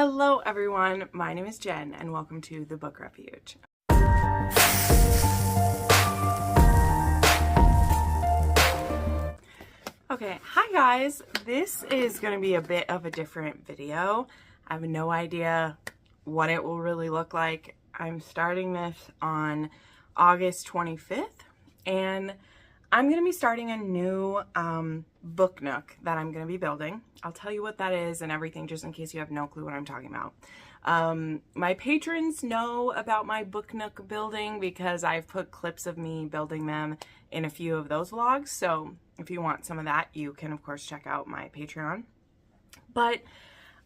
Hello everyone, my name is Jen and welcome to the Book Refuge. Okay, hi guys. This is going to be a bit of a different video. I have no idea what it will really look like. I'm starting this on August 25th and I'm going to be starting a new book nook that I'm going to be building. I'll tell you what that is and everything just in case you have no clue what I'm talking about. My patrons know about my book nook building because I've put clips of me building them in a few of those vlogs. So if you want some of that, you can of course check out my Patreon. But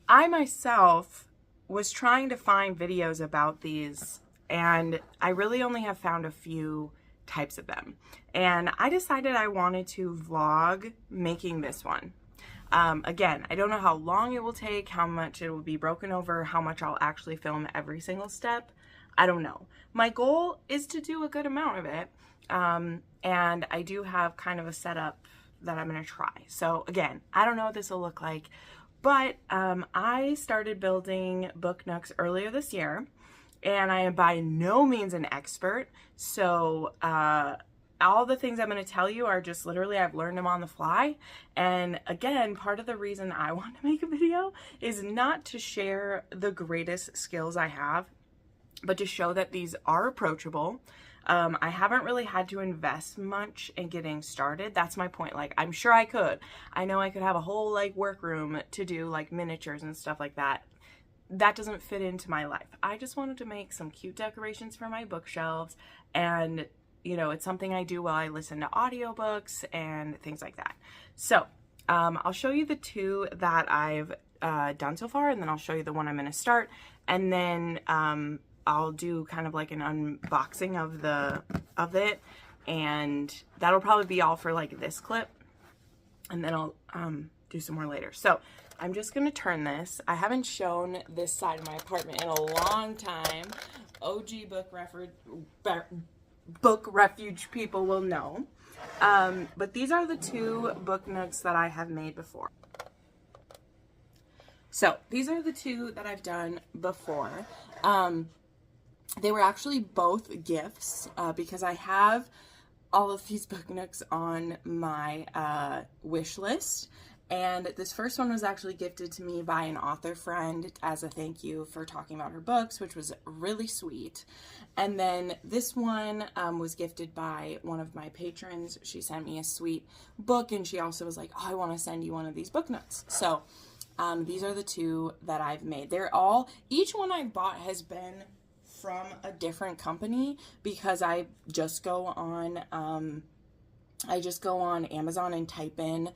I myself was trying to find videos about these and I really only have found a few types of them. And I decided I wanted to vlog making this one. Again, I don't know how long it will take, how much it will be broken over, how much I'll actually film every single step. I don't know. My goal is to do a good amount of it. And I do have kind of a setup that I'm going to try. So again, I don't know what this will look like, but I started building book nooks earlier this year. And I am by no means an expert, so all the things I'm going to tell you are just literally I've learned them on the fly. And again, part of the reason I want to make a video is not to share the greatest skills I have, but to show that these are approachable. I haven't really had to invest much in getting started. That's my point. Like, I'm sure I could. I know I could have a whole like workroom to do like miniatures and stuff like that. That doesn't fit into my life. I just wanted to make some cute decorations for my bookshelves, and you know, it's something I do while I listen to audiobooks and things like that. So I'll show you the two that I've done so far, and then I'll show you the one I'm going to start, and then I'll do kind of like an unboxing of it, and that'll probably be all for like this clip, and then I'll do some more later. So I'm just going to turn this. I haven't shown this side of my apartment in a long time. OG book refuge people will know. But these are the two book nooks that I have made before. So these are the two that I've done before. They were actually both gifts because I have all of these book nooks on my wish list. And this first one was actually gifted to me by an author friend as a thank you for talking about her books, which was really sweet. And then this one was gifted by one of my patrons. She sent me a sweet book, and she also was like, oh, I want to send you one of these book nooks. So these are the two that I've made. They're all, each one I've bought has been from a different company because I just go on Amazon and type in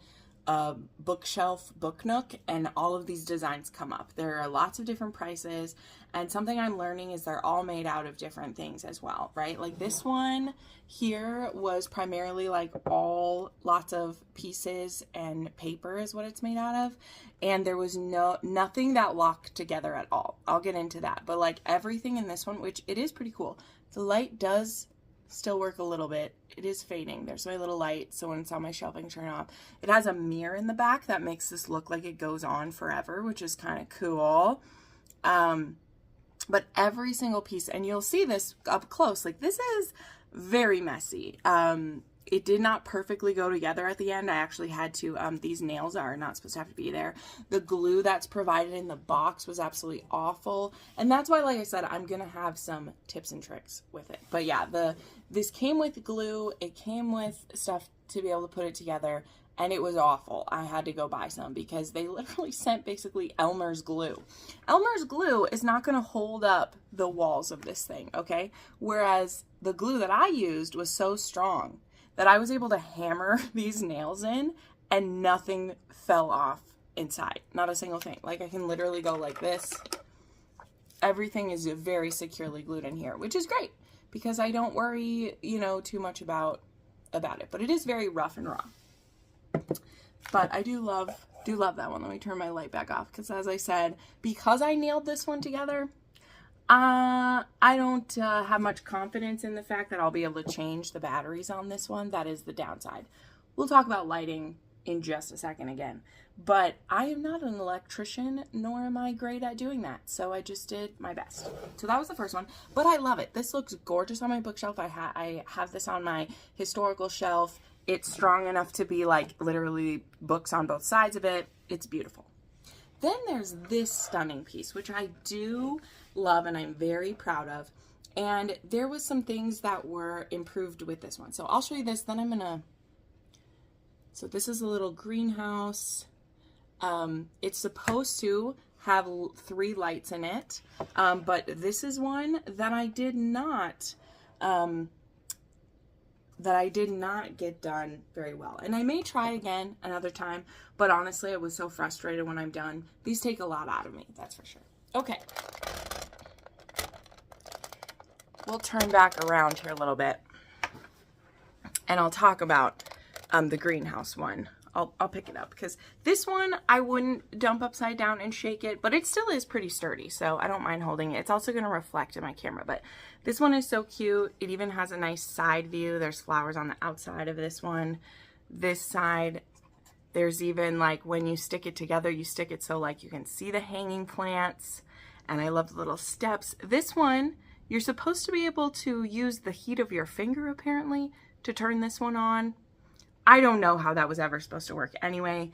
bookshelf book nook, and all of these designs come up. There are lots of different prices, and something I'm learning is they're all made out of different things as well, right? Like this one here was primarily like lots of pieces and paper is what it's made out of, and there was nothing that locked together at all. I'll get into that, but like everything in this one, which it is pretty cool. The light does still work a little bit. It is fading. There's my little light, so when it's on my shelf I can turn it off. It has a mirror in the back that makes this look like it goes on forever, which is kind of cool. But every single piece, and you'll see this up close, like this is very messy. It did not perfectly go together at the end. I actually had to, these nails are not supposed to have to be there. The glue that's provided in the box was absolutely awful. And that's why, like I said, I'm going to have some tips and tricks with it. But yeah, this came with glue. It came with stuff to be able to put it together. And it was awful. I had to go buy some because they literally sent basically Elmer's glue. Elmer's glue is not going to hold up the walls of this thing, okay? Whereas the glue that I used was so strong that I was able to hammer these nails in and nothing fell off inside. Not a single thing. Like I can literally go like this. Everything is very securely glued in here, which is great because I don't worry, you know, too much about it. But it is very rough and raw. But I do love that one. Let me turn my light back off because, as I said, because I nailed this one together, I don't have much confidence in the fact that I'll be able to change the batteries on this one. That is the downside. We'll talk about lighting in just a second again. but I am not an electrician, nor am I great at doing that. So I just did my best. So that was the first one, but I love it. This looks gorgeous on my bookshelf. I have this on my historical shelf. It's strong enough to be like literally books on both sides of it. It's beautiful. Then there's this stunning piece, which I do love and I'm very proud of. And there was some things that were improved with this one. So I'll show you this, then I'm gonna, so this is a little greenhouse. It's supposed to have 3 lights in it, but this is one that I did not get done very well. And I may try again another time, but honestly, I was so frustrated when I'm done. These take a lot out of me, that's for sure. Okay. We'll turn back around here a little bit, and I'll talk about the greenhouse one. I'll pick it up because this one I wouldn't dump upside down and shake it, but it still is pretty sturdy, so I don't mind holding it. It's also going to reflect in my camera, but this one is so cute. It even has a nice side view. There's flowers on the outside of this one. This side, there's even like when you stick it together, you stick it so like you can see the hanging plants, and I love the little steps. This one, you're supposed to be able to use the heat of your finger apparently to turn this one on. I don't know how that was ever supposed to work anyway.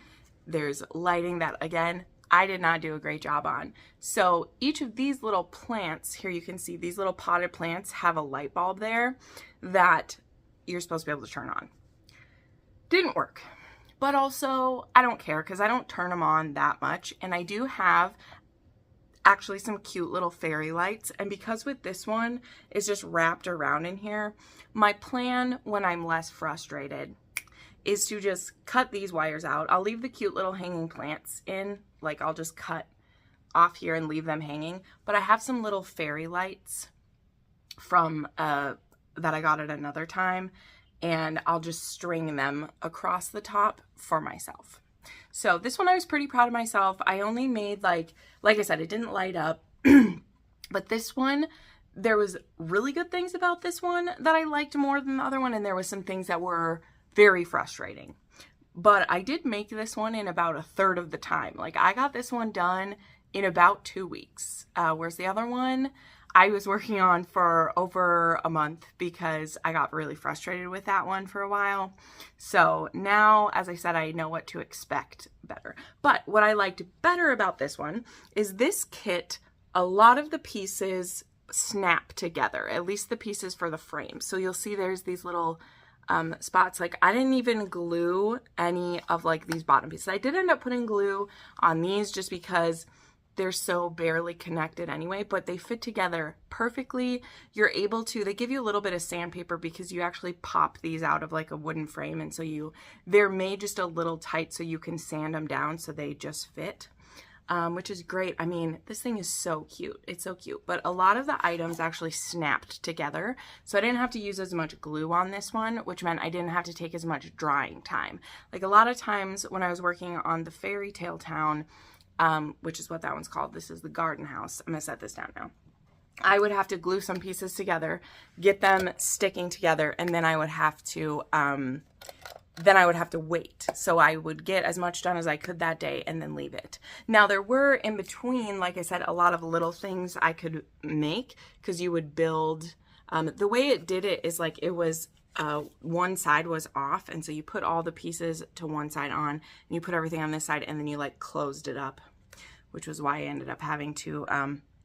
There's lighting that, again, I did not do a great job on. So each of these little plants, here you can see these little potted plants have a light bulb there that you're supposed to be able to turn on. Didn't work. But also, I don't care because I don't turn them on that much. And I do have actually some cute little fairy lights. And because with this one is just wrapped around in here, my plan when I'm less frustrated is to just cut these wires out. I'll leave the cute little hanging plants in, like I'll just cut off here and leave them hanging. But I have some little fairy lights from that I got at another time, and I'll just string them across the top for myself. So this one I was pretty proud of myself. I only made like I said, it didn't light up, but this one, there was really good things about this one that I liked more than the other one, and there was some things that were very frustrating. But I did make this one in about 1/3 of the time. Like I got this one done in about 2 weeks. Whereas the other one I was working on for over a month because I got really frustrated with that one for a while. So now, as I said, I know what to expect better. But what I liked better about this one is this kit, a lot of the pieces snap together, at least the pieces for the frame. So you'll see there's these little spots. Like I didn't even glue any of like these bottom pieces. I did end up putting glue on these just because they're so barely connected anyway, but they fit together perfectly. You're able to, they give you a little bit of sandpaper because you actually pop these out of like a wooden frame, and so they're made just a little tight so you can sand them down so they just fit. Which is great. I mean, this thing is so cute. It's so cute. But a lot of the items actually snapped together. So I didn't have to use as much glue on this one, which meant I didn't have to take as much drying time. Like a lot of times when I was working on the Fairy Tale Town, which is what that one's called. This is the garden house. I'm going to set this down now. I would have to glue some pieces together, get them sticking together, and then I would have to wait. So I would get as much done as I could that day and then leave it. Now there were in between, like I said, a lot of little things I could make because you would build, the way it did it is like it was, one side was off. And so you put all the pieces to one side on and you put everything on this side and then you like closed it up, which was why I ended up having to,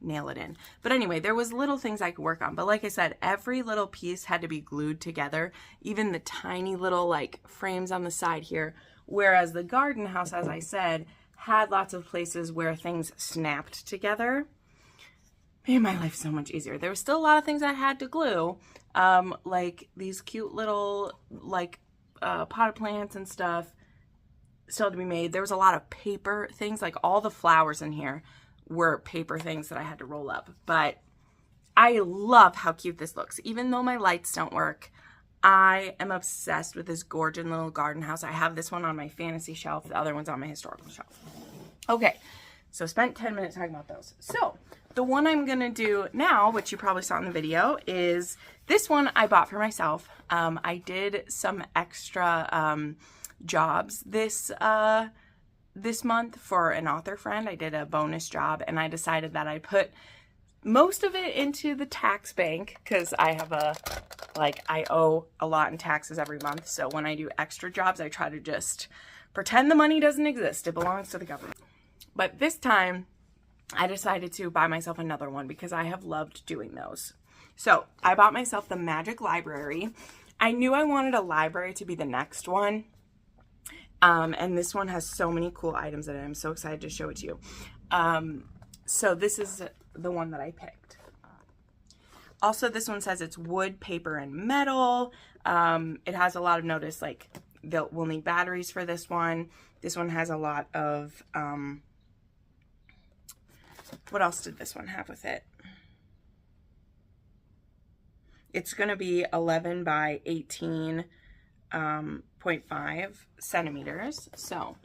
nail it in. But anyway, there was little things I could work on. But like I said, every little piece had to be glued together, even the tiny little like frames on the side here. Whereas the garden house, as I said, had lots of places where things snapped together. Made my life so much easier. There was still a lot of things I had to glue, like these cute little like potted plants and stuff still to be made. There was a lot of paper things, like all the flowers in here were paper things that I had to roll up. But I love how cute this looks. Even though my lights don't work, I am obsessed with this gorgeous little garden house. I have this one on my fantasy shelf. The other one's on my historical shelf. Okay, so spent 10 minutes talking about those. So the one I'm gonna do now, which you probably saw in the video, is this one I bought for myself. I did some extra jobs this this month for an author friend. I did a bonus job, and I decided that I'd put most of it into the tax bank because I have I owe a lot in taxes every month. So when I do extra jobs, I try to just pretend the money doesn't exist. It belongs to the government. But this time I decided to buy myself another one because I have loved doing those. So I bought myself the Magic Library. I knew I wanted a library to be the next one. And this one has so many cool items in it. I'm so excited to show it to you. So this is the one that I picked. Also, this one says it's wood, paper, and metal. It has a lot of notice, like we'll need batteries for this one. This one has a lot of, what else did this one have with it? It's going to be 11 by 18.5 centimeters. So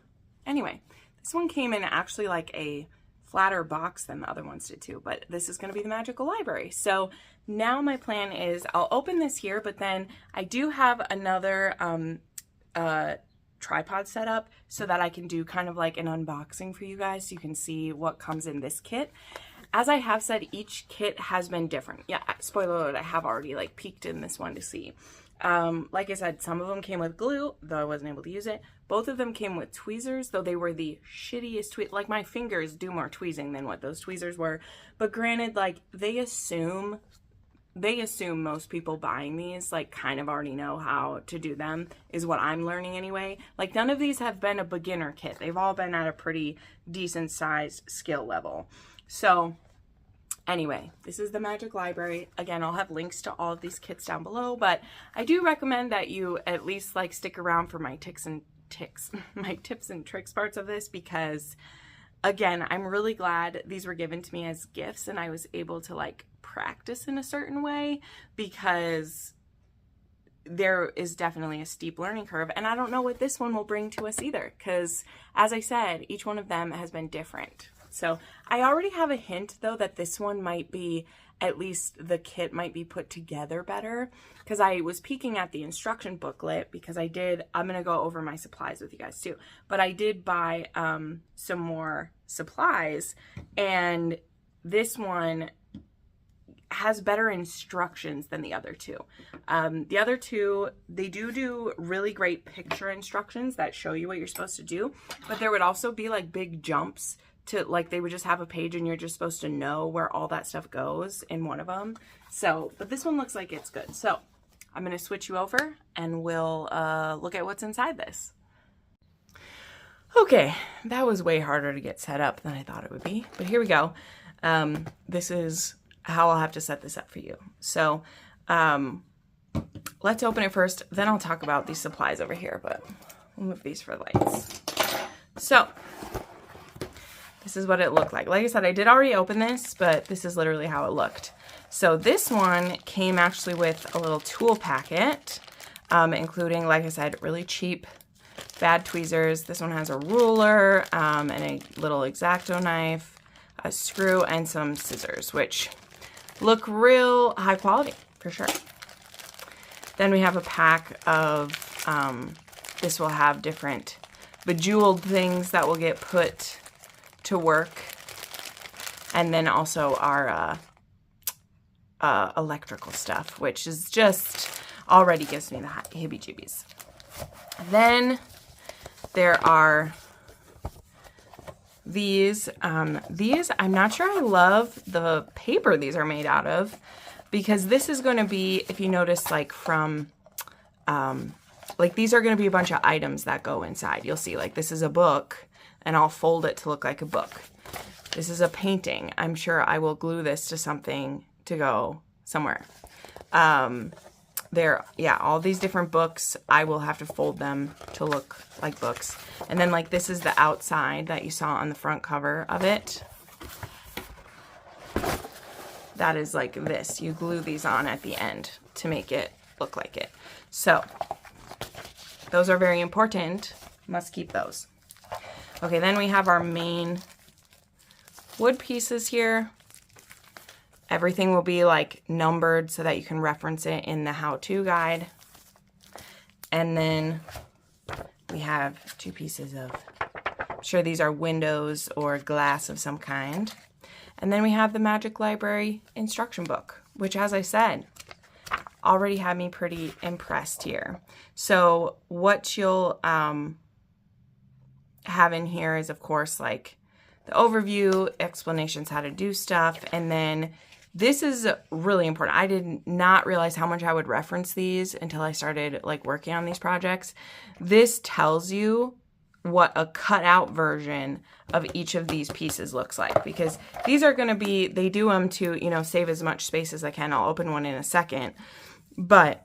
anyway, this one came in actually like a flatter box than the other ones did too, but this is going to be the Magical Library. So now my plan is I'll open this here, but then I do have another tripod set up so that I can do kind of like an unboxing for you guys so you can see what comes in this kit. As I have said, each kit has been different. Yeah, spoiler alert, I have already like peeked in this one to see. Like I said, some of them came with glue, though I wasn't able to use it. Both of them came with tweezers, though they were the shittiest like my fingers do more tweezing than what those tweezers were. But granted, like they assume most people buying these like kind of already know how to do them, is what I'm learning anyway. Like none of these have been a beginner kit. They've all been at a pretty decent sized skill level. So anyway, this is the Magic Library. Again, I'll have links to all of these kits down below, but I do recommend that you at least like stick around for my tips and tricks parts of this, because again, I'm really glad these were given to me as gifts and I was able to like practice in a certain way, because there is definitely a steep learning curve, and I don't know what this one will bring to us either, because as I said, each one of them has been different. So I already have a hint though that this one might be, at least the kit might be put together better, because I was peeking at the instruction booklet, because I'm going to go over my supplies with you guys too, but I did buy some more supplies, and this one has better instructions than the other two. The other two, they do really great picture instructions that show you what you're supposed to do, but there would also be like big jumps to, like, they would just have a page and you're just supposed to know where all that stuff goes in one of them. So, but this one looks like it's good. So I'm going to switch you over and we'll look at what's inside this. Okay, that was way harder to get set up than I thought it would be, but here we go. This is how I'll have to set this up for you. So let's open it first, then I'll talk about these supplies over here, but we'll move these for lights. So this is what it looked like. Like I said, I did already open this, but this is literally how it looked. So this one came actually with a little tool packet, including, like I said, really cheap bad tweezers. This one has a ruler and a little X-OXO knife, a screw, and some scissors, which look real high quality for sure. Then we have a pack of, this will have different bejeweled things that will get put to work, and then also our electrical stuff, which is just already gives me the heebie-jeebies. Then there are these. These, I'm not sure I love the paper these are made out of, because this is going to be, if you notice, like from like these are going to be a bunch of items that go inside. You'll see, like, this is a book, and I'll fold it to look like a book. This is a painting. I'm sure I will glue this to something to go somewhere. Yeah, all these different books, I will have to fold them to look like books. And then, like, this is the outside that you saw on the front cover of it. That is like this. You glue these on at the end to make it look like it. So those are very important. Must keep those. Okay, then we have our main wood pieces here. Everything will be like numbered so that you can reference it in the how-to guide. And then we have two pieces of sure these are windows or glass of some kind. And then we have the Magic Library instruction book, which, as I said, already had me pretty impressed here. So what you'll have in here is, of course, like the overview, explanations how to do stuff, and then this is really important. I did not realize how much I would reference these until I started like working on these projects. This tells you what a cut out version of each of these pieces looks like, because these are going to be, they do them to, you know, save as much space as I can. I'll open one in a second, but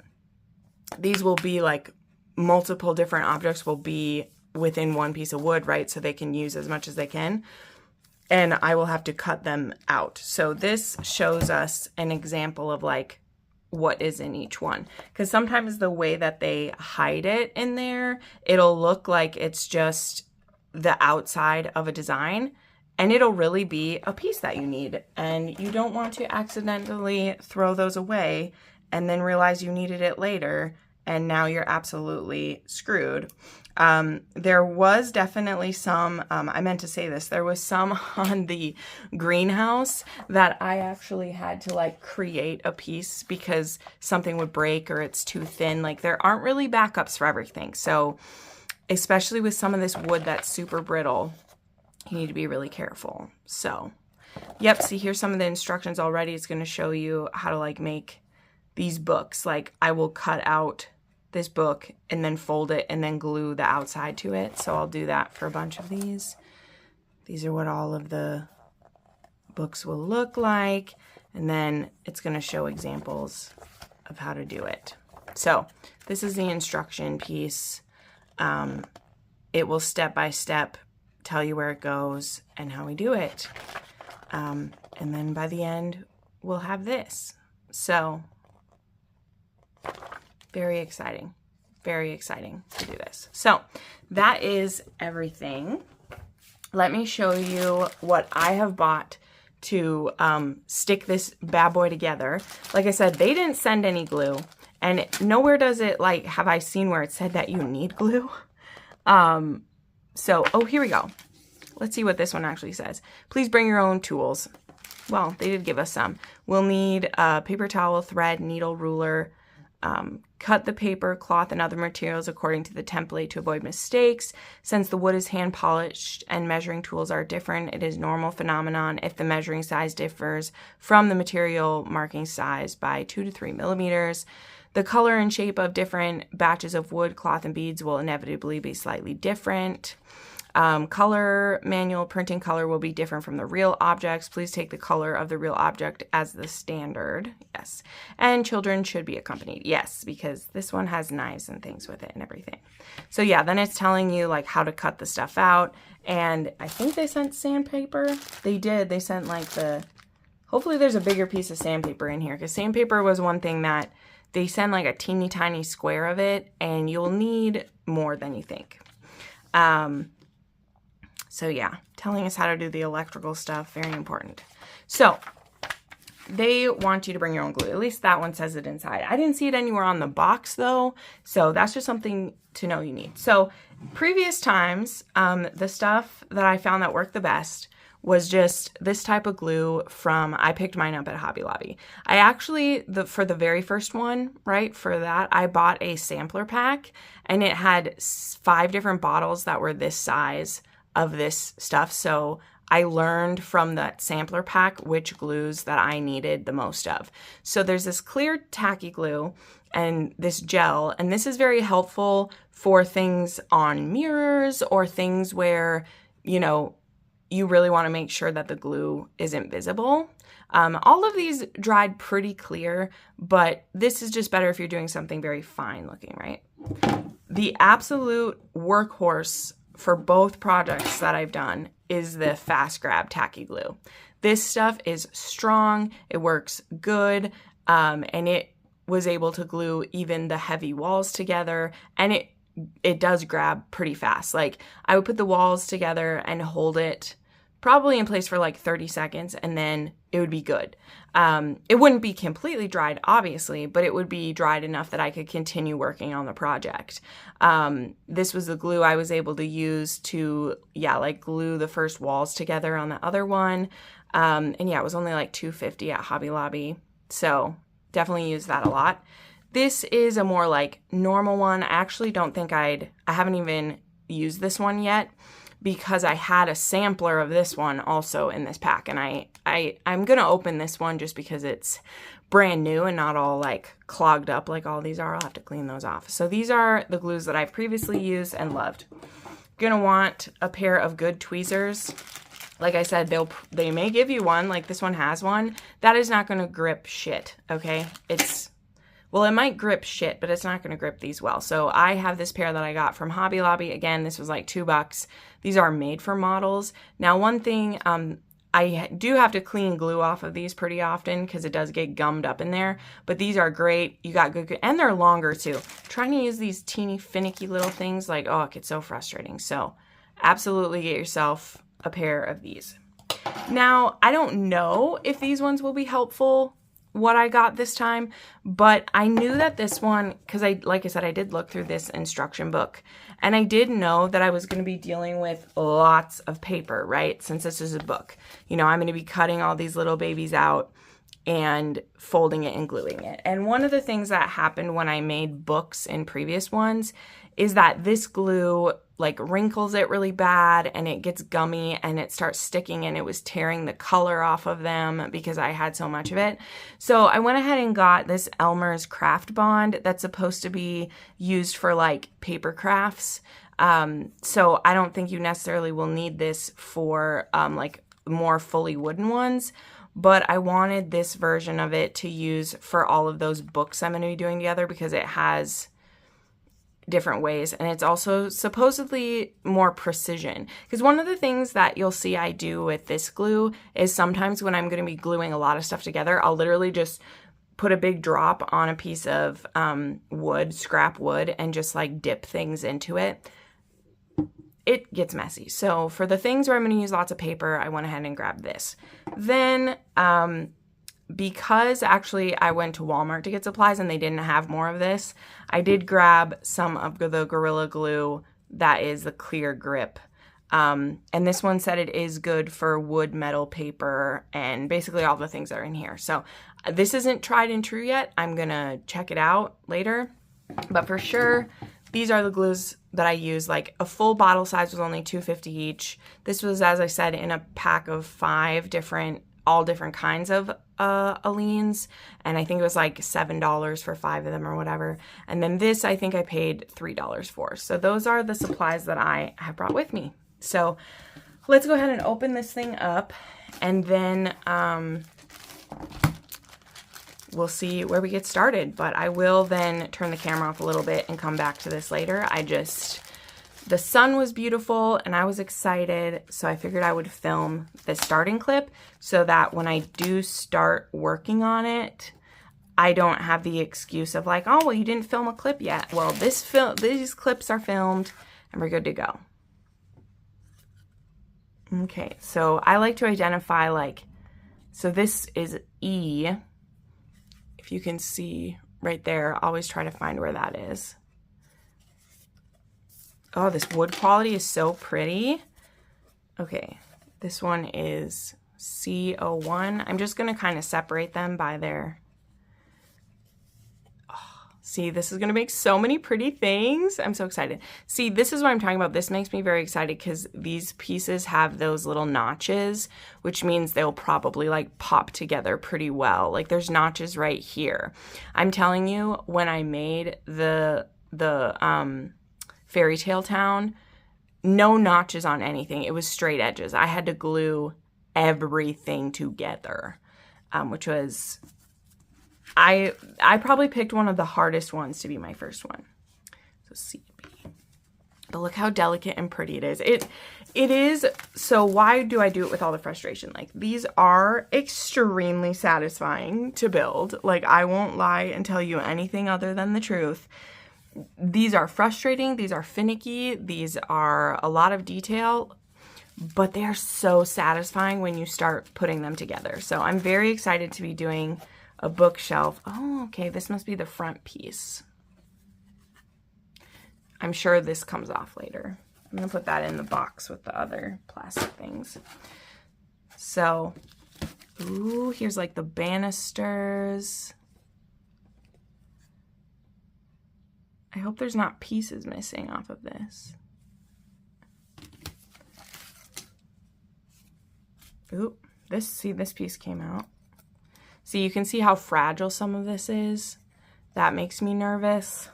these will be like multiple different objects will be within one piece of wood, right? So they can use as much as they can. And I will have to cut them out. So this shows us an example of like what is in each one. Because sometimes the way that they hide it in there, it'll look like it's just the outside of a design. And it'll really be a piece that you need. And you don't want to accidentally throw those away and then realize you needed it later. And now you're absolutely screwed. There was definitely some, I meant to say this, there was some on the greenhouse that I actually had to like create a piece because something would break or it's too thin. Like there aren't really backups for everything. So especially with some of this wood that's super brittle, you need to be really careful. So, yep, see here's some of the instructions already. It's going to show you how to like make these books. Like I will cut out this book and then fold it and then glue the outside to it. So I'll do that for a bunch of these. These are what all of the books will look like. And then it's going to show examples of how to do it. So this is the instruction piece. It will step by step tell you where it goes and how we do it. And then by the end, we'll have this. So very exciting to do this. So that is everything. Let me show you what I have bought to stick this bad boy together. Like I said, they didn't send any glue, and nowhere does it like have I seen where it said that you need glue. So, oh, here we go. Let's see what this one actually says. Please bring your own tools. Well, they did give us some. We'll need paper towel, thread, needle, ruler. Cut the paper, cloth, and other materials according to the template to avoid mistakes. Since the wood is hand polished and measuring tools are different, it is a normal phenomenon if the measuring size differs from the material marking size by 2 to 3 millimeters. The color and shape of different batches of wood, cloth, and beads will inevitably be slightly different. Color manual printing color will be different from the real objects. Please take the color of the real object as the standard. Yes. And children should be accompanied. Yes, because this one has knives and things with it and everything. So yeah, then it's telling you like how to cut the stuff out. And I think they sent sandpaper. They did. They sent like hopefully there's a bigger piece of sandpaper in here, because sandpaper was one thing that they send like a teeny tiny square of it, and you'll need more than you think. So yeah, telling us how to do the electrical stuff, very important. So they want you to bring your own glue. At least that one says it inside. I didn't see it anywhere on the box though, so that's just something to know you need. So previous times, the stuff that I found that worked the best was just this type of glue from, I picked mine up at Hobby Lobby. I actually, for the very first one, right, for that, I bought a sampler pack, and it had 5 different bottles that were this size of this stuff. So I learned from that sampler pack which glues that I needed the most of. So there's this clear tacky glue and this gel, and this is very helpful for things on mirrors or things where, you know, you really want to make sure that the glue isn't visible. All of these dried pretty clear, but this is just better if you're doing something very fine looking, right? The absolute workhorse for both projects that I've done is the Fast Grab Tacky Glue. This stuff is strong, it works good, and it was able to glue even the heavy walls together, and it does grab pretty fast. Like I would put the walls together and hold it probably in place for like 30 seconds, and then it would be good. It wouldn't be completely dried, obviously, but it would be dried enough that I could continue working on the project. This was the glue I was able to use to, like glue the first walls together on the other one. And yeah, it was only like $2.50 at Hobby Lobby. So definitely use that a lot. This is a more like normal one. I actually don't think I haven't even used this one yet, because I had a sampler of this one also in this pack, and I'm gonna open this one just because it's brand new and not all like clogged up like all these are. I'll have to clean those off. So these are the glues that I've previously used and loved. Gonna want a pair of good tweezers. Like I said, they may give you one, like this one has one. That is not gonna grip shit, okay? Well, it might grip shit, but it's not going to grip these well. So I have this pair that I got from Hobby Lobby. Again, this was like $2. These are made for models. Now, one thing, I do have to clean glue off of these pretty often because it does get gummed up in there. But these are great. You got good, and they're longer too. Trying to use these teeny finicky little things, like, oh, it gets so frustrating. So absolutely get yourself a pair of these. Now, I don't know if these ones will be helpful, what I got this time, but I knew that this one, because like I said, I did look through this instruction book, and I did know that I was going to be dealing with lots of paper, right? Since this is a book, you know, I'm going to be cutting all these little babies out and folding it and gluing it. And one of the things that happened when I made books in previous ones is that this glue like wrinkles it really bad, and it gets gummy and it starts sticking, and it was tearing the color off of them because I had so much of it. So I went ahead and got this Elmer's Craft Bond that's supposed to be used for like paper crafts. So I don't think you necessarily will need this for like more fully wooden ones, but I wanted this version of it to use for all of those books I'm going to be doing together, because it has different ways, and it's also supposedly more precision. Because one of the things that you'll see I do with this glue is sometimes when I'm going to be gluing a lot of stuff together, I'll literally just put a big drop on a piece of wood, scrap wood, and just like dip things into it. It gets messy. So for the things where I'm going to use lots of paper, I went ahead and grabbed this. Then because actually I went to Walmart to get supplies and they didn't have more of this, I did grab some of the Gorilla Glue that is the clear grip. And this one said it is good for wood, metal, paper, and basically all the things that are in here. So this isn't tried and true yet. I'm going to check it out later. But for sure, these are the glues that I use. Like a full bottle size was only $2.50 each. This was, as I said, in a pack of 5 all different kinds of Aleenes, and I think it was like $7 for 5 of them or whatever. And then this I think I paid $3 for. So those are the supplies that I have brought with me. So let's go ahead and open this thing up, and then we'll see where we get started. But I will then turn the camera off a little bit and come back to this later. The sun was beautiful and I was excited, so I figured I would film the starting clip so that when I do start working on it, I don't have the excuse of like, oh, well, you didn't film a clip yet. Well, these clips are filmed and we're good to go. Okay, so I like to identify like, so this is E. If you can see right there, always try to find where that is. Oh, this wood quality is so pretty. Okay, this one is C01. I'm just going to kind of separate them by their... Oh, see, this is going to make so many pretty things. I'm so excited. See, this is what I'm talking about. This makes me very excited because these pieces have those little notches, which means they'll probably like pop together pretty well. Like there's notches right here. I'm telling you, when I made the Fairy Tale Town, no notches on anything. It was straight edges. I had to glue everything together, which was, I probably picked one of the hardest ones to be my first one. So CB. But look how delicate and pretty it is. It is, so why do I do it with all the frustration? Like these are extremely satisfying to build. Like I won't lie and tell you anything other than the truth. These are frustrating, these are finicky, these are a lot of detail, but they are so satisfying when you start putting them together. So I'm very excited to be doing a bookshelf. Oh, okay, this must be the front piece. I'm sure this comes off later. I'm gonna put that in the box with the other plastic things. So, ooh, here's like the banisters. I hope there's not pieces missing off of this. Ooh, this piece came out. See, you can see how fragile some of this is. That makes me nervous.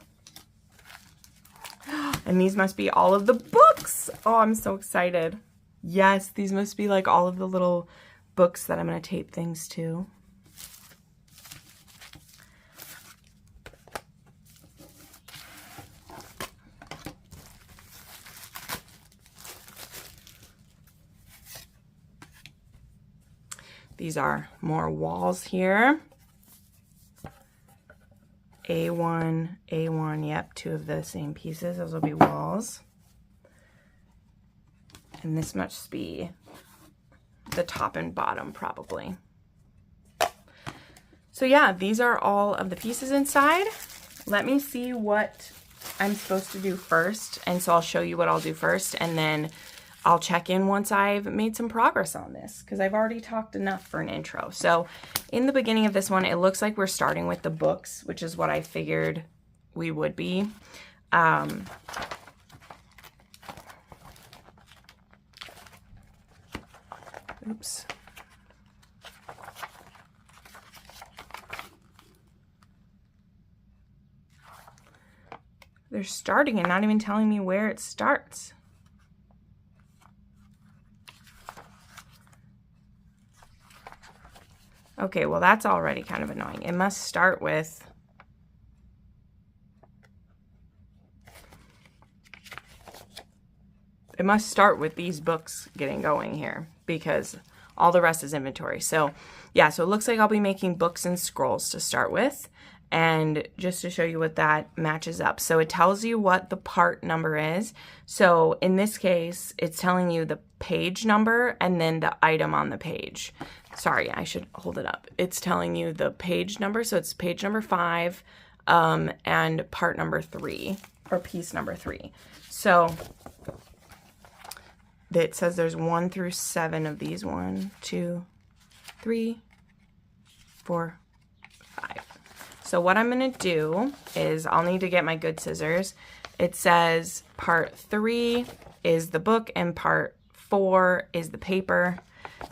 And these must be all of the books. Oh, I'm so excited. Yes, these must be like all of the little books that I'm going to tape things to. These are more walls here. A1, A1, yep, two of the same pieces. Those will be walls. And this must be the top and bottom, probably. So yeah, these are all of the pieces inside. Let me see what I'm supposed to do first. And so I'll show you what I'll do first, and then I'll check in once I've made some progress on this, because I've already talked enough for an intro. So in the beginning of this one, it looks like we're starting with the books, which is what I figured we would be. Oops. They're starting and not even telling me where it starts. Okay, well, that's already kind of annoying. It must start with... It must start with these books getting going here, because all the rest is inventory. So, yeah, so it looks like I'll be making books and scrolls to start with. And just to show you what that matches up. So it tells you what the part number is. So in this case, it's telling you the page number and then the item on the page. Sorry, I should hold it up. It's telling you the page number. So it's page number 5 and part number 3, or piece number 3. So it says there's 1 through 7 of these. 1, 2, 3, 4, 5. So what I'm going to do is I'll need to get my good scissors. It says part 3 is the book and part 4 is the paper.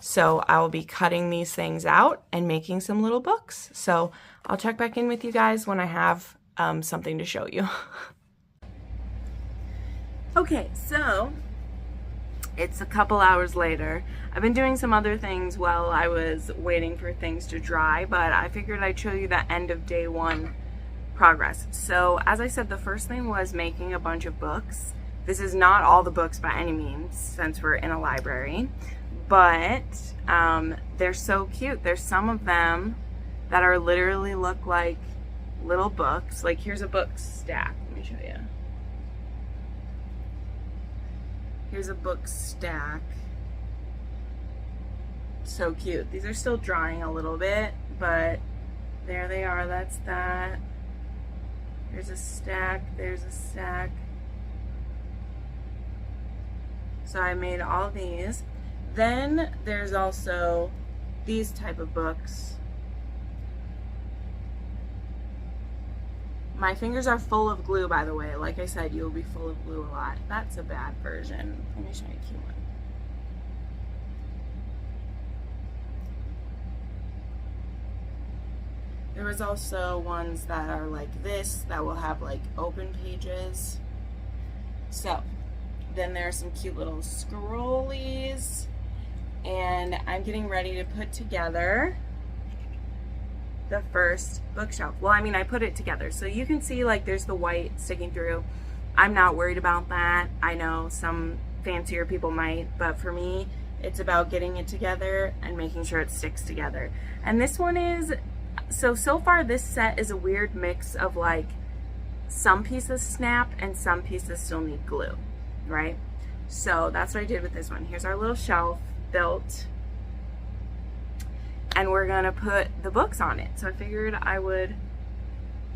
So I will be cutting these things out and making some little books. So I'll check back in with you guys when I have something to show you. Okay, so it's a couple hours later. I've been doing some other things while I was waiting for things to dry, but I figured I'd show you the end of day 1 progress. So as I said, the first thing was making a bunch of books. This is not all the books by any means, since we're in a library, but they're so cute. There's some of them that are literally look like little books. Like here's a book stack. Let me show you. Here's a book stack. So cute. These are still drying a little bit, but there they are. That's that. There's a stack. There's a stack. So I made all these. Then there's also these type of books. My fingers are full of glue, by the way. Like I said, you'll be full of glue a lot. That's a bad version. Let me show you a cute one. There was also ones that are like this, that will have like open pages. So, then there are some cute little scrollies. And I'm getting ready to put together the first bookshelf. Well, I mean, I put it together. So you can see like there's the white sticking through. I'm not worried about that. I know some fancier people might, but for me, it's about getting it together and making sure it sticks together. And this one is, so far this set is a weird mix of like some pieces snap and some pieces still need glue, right? So that's what I did with this one. Here's our little shelf built, and we're gonna put the books on it. So I figured I would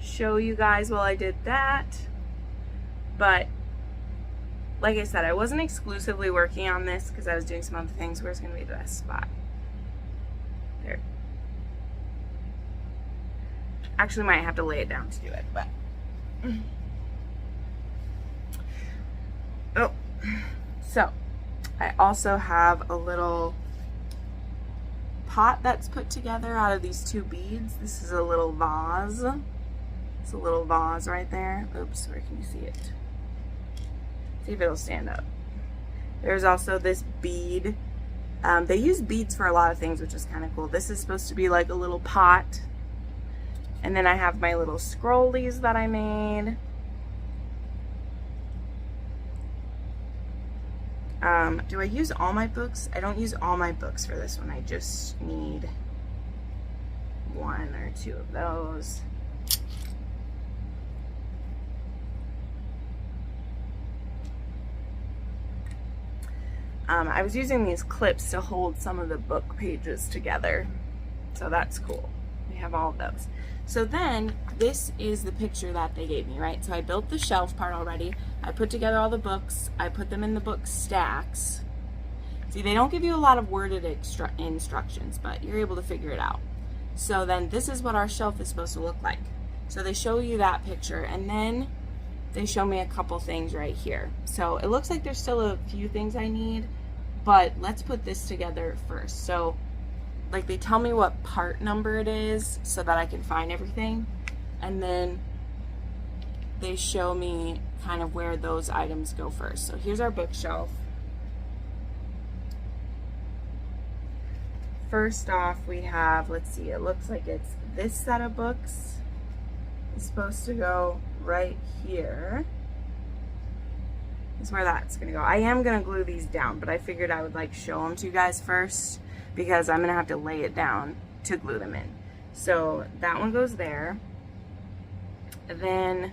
show you guys while I did that. But like I said, I wasn't exclusively working on this because I was doing some other things. Where's gonna be the best spot? There. Actually, might have to lay it down to do it, but oh, so I also have a little pot that's put together out of these two beads. This is a little vase. It's a little vase right there. Oops, where can you see it? See if it'll stand up. There's also this bead. They use beads for a lot of things, which is kind of cool. This is supposed to be like a little pot. And then I have my little scrollies that I made. Do I use all my books? I don't use all my books for this one. I just need one or two of those. I was using these clips to hold some of the book pages together. So that's cool. We have all of those. So then this is the picture that they gave me, right? So I built the shelf part already. I put together all the books. I put them in the book stacks. See, they don't give you a lot of worded instructions, but you're able to figure it out. So then this is what our shelf is supposed to look like. So they show you that picture, and then they show me a couple things right here. So it looks like there's still a few things I need, but let's put this together first. So like they tell me what part number it is so that I can find everything, and then they show me kind of where those items go first. So here's our bookshelf. First off, we have, let's see, it looks like it's this set of books is supposed to go right here. Is where that's gonna go. I am gonna glue these down, but I figured I would like show them to you guys first because I'm gonna have to lay it down to glue them in. So that one goes there. And then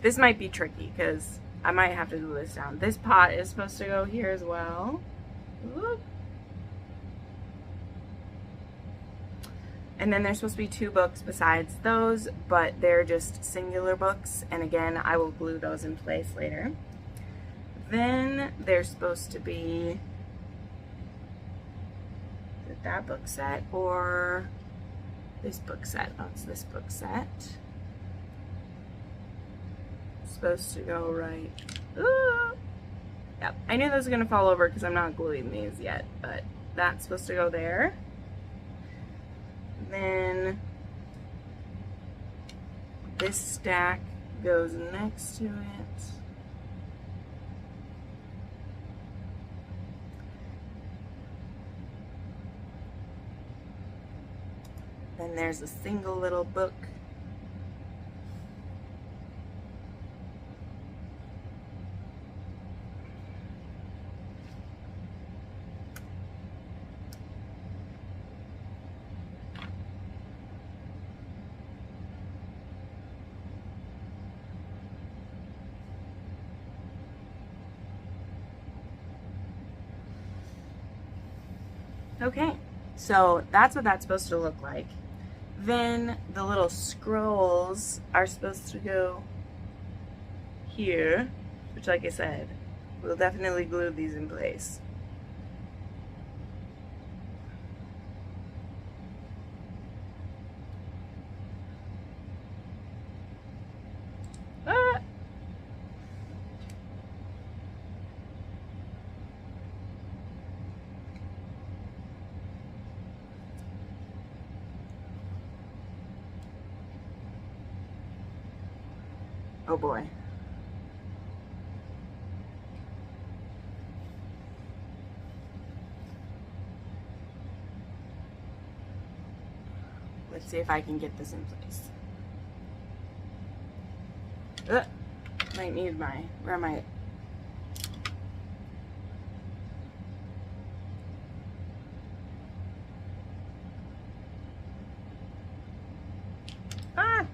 this might be tricky because I might have to glue this down. This pot is supposed to go here as well. Whoop. And then there's supposed to be two books besides those, but they're just singular books. And again, I will glue those in place later. Then there's supposed to be, is it that book set or this book set? Oh, it's this book set. It's supposed to go right. Ooh. Yep, I knew this was gonna fall over because I'm not gluing these yet, but that's supposed to go there. Then this stack goes next to it. Then there's a single little book. Okay, so that's what that's supposed to look like. Then the little scrolls are supposed to go here, which, like I said, we'll definitely glue these in place. Ah! Oh boy. Let's see if I can get this in place. Might need my, where am I?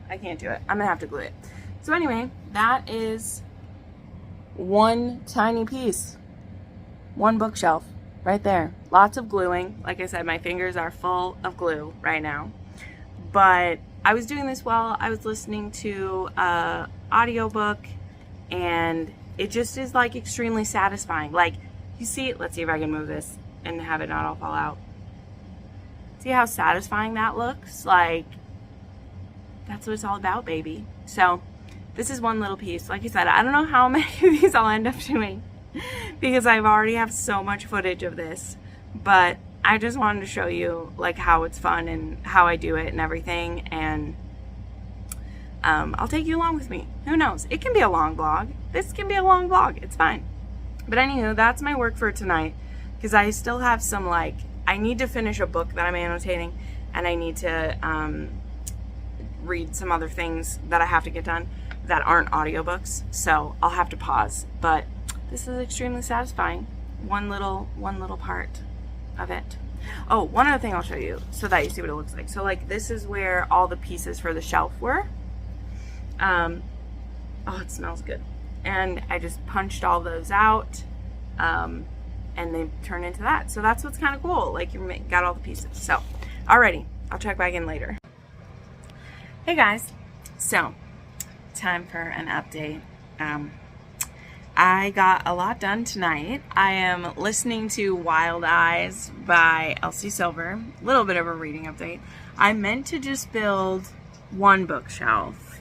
I can't do it. I'm gonna have to glue it. So anyway, that is one tiny piece. one bookshelf right there. Lots of gluing. Like I said, my fingers are full of glue right now. But I was doing this while I was listening to an audiobook, and it just is like extremely satisfying. Like, you see, let's see if I can move this and have it not all fall out. See how satisfying that looks? Like, that's what it's all about, baby. So this is one little piece. Like I said, I don't know how many of these I'll end up doing because I've already have so much footage of this, but I just wanted to show you like how it's fun and how I do it and everything. And I'll take you along with me. Who knows? It can be a long vlog. This can be a long vlog. It's fine. But anywho, that's my work for tonight, because I still have some, like, I need to finish a book that I'm annotating, and I need to read some other things that I have to get done that aren't audiobooks. So I'll have to pause. But this is extremely satisfying. One little part of it. Oh, one other thing I'll show you so that you see what it looks like. So like this is where all the pieces for the shelf were. Oh, it smells good. And I just punched all those out, and they turn into that. So that's what's kind of cool. Like you got all the pieces. So, alrighty, I'll check back in later. Hey guys, so time for an update. I got a lot done tonight. I am listening to Wild Eyes by Elsie Silver. A little bit of a reading update. I meant to just build one bookshelf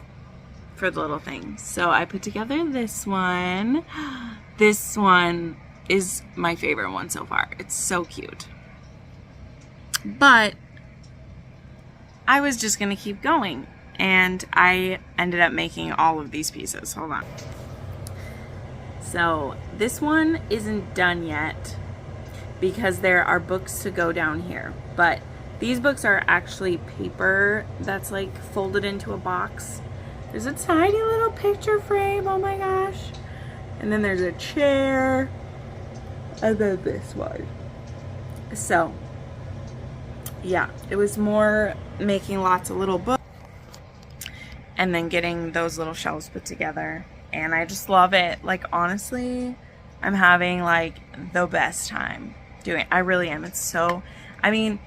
for the little things. So I put together this one. This one is my favorite one so far. It's so cute. But I was just gonna keep going, and I ended up making all of these pieces. Hold on. So this one isn't done yet because there are books to go down here, but these books are actually paper that's like folded into a box. There's a tiny little picture frame, oh my gosh. And then there's a chair, and then this one. So yeah, it was more making lots of little books and then getting those little shelves put together. And I just love it. Like, honestly, I'm having like the best time doing it. I really am. It's so, I mean,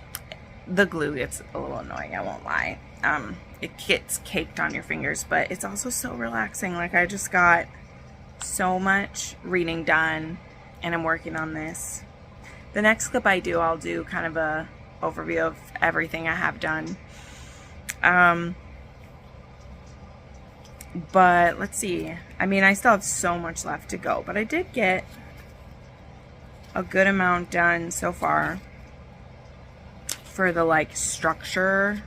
the glue gets a little annoying, I won't lie. It gets caked on your fingers, but it's also so relaxing. Like, I just got so much reading done, and I'm working on this. The next clip I do, I'll do kind of a overview of everything I have done. But let's see. I mean, I still have so much left to go, but I did get a good amount done so far for the like structure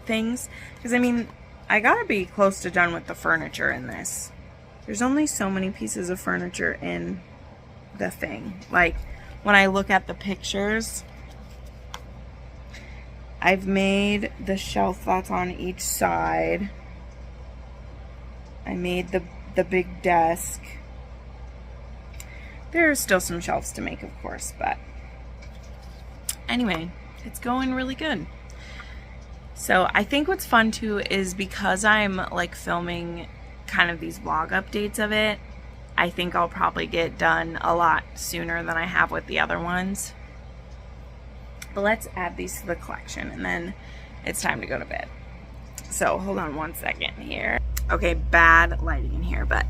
things. Because I mean, I gotta be close to done with the furniture in this. There's only so many pieces of furniture in the thing. Like, when I look at the pictures, I've made the shelf that's on each side. I made the big desk. There are still some shelves to make, of course, but anyway, it's going really good. So I think what's fun too is because I'm like filming kind of these vlog updates of it, I think I'll probably get done a lot sooner than I have with the other ones. But let's add these to the collection, and then it's time to go to bed. So hold on one second here. Okay, bad lighting in here, but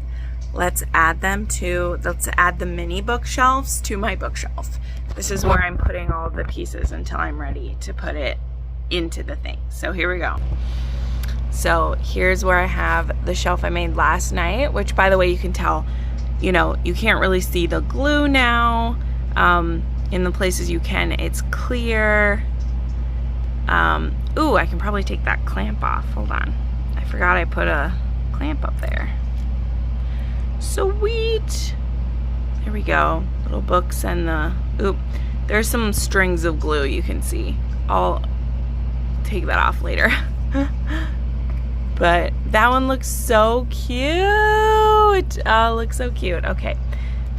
let's add the mini bookshelves to my bookshelf. This is where I'm putting all the pieces until I'm ready to put it into the thing. So here we go. So here's where I have the shelf I made last night, which, by the way, you can tell, you know, you can't really see the glue now. In the places you can, it's clear. Ooh, I can probably take that clamp off. Hold on. I forgot I put a clamp up there. Sweet. There we go. Little books and the, oop, there's some strings of glue you can see. I'll take that off later. But that one looks so cute. Oh, looks so cute. Okay.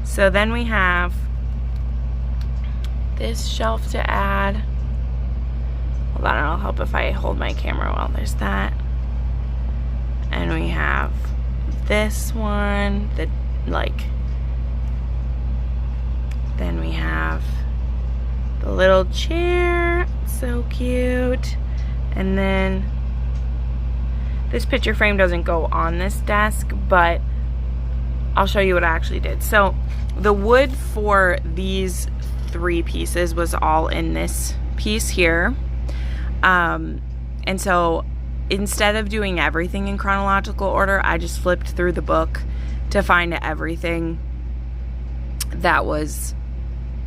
So then we have this shelf to add. Hold on, I'll help if I hold my camera well. There's that. And we have this one, Then we have the little chair, so cute. And then this picture frame doesn't go on this desk, but I'll show you what I actually did. So the wood for these 3 pieces was all in this piece here. And so instead of doing everything in chronological order, I just flipped through the book to find everything that was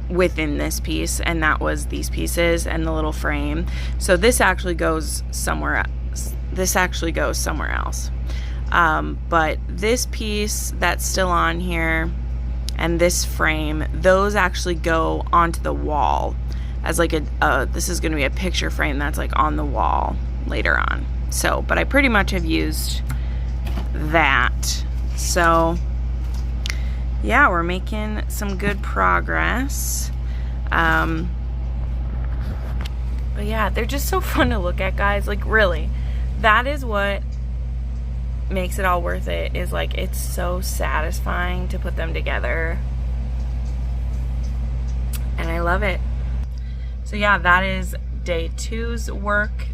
within this piece, and that was these pieces and the little frame. So this actually goes somewhere else. But this piece that's still on here and this frame, those actually go onto the wall as like this is going to be a picture frame that's like on the wall later on. So, but I pretty much have used that. So yeah, we're making some good progress. But yeah, they're just so fun to look at, guys. Like, really, that is what makes it all worth it, is like, it's so satisfying to put them together. And I love it. So yeah, that is day 2's work.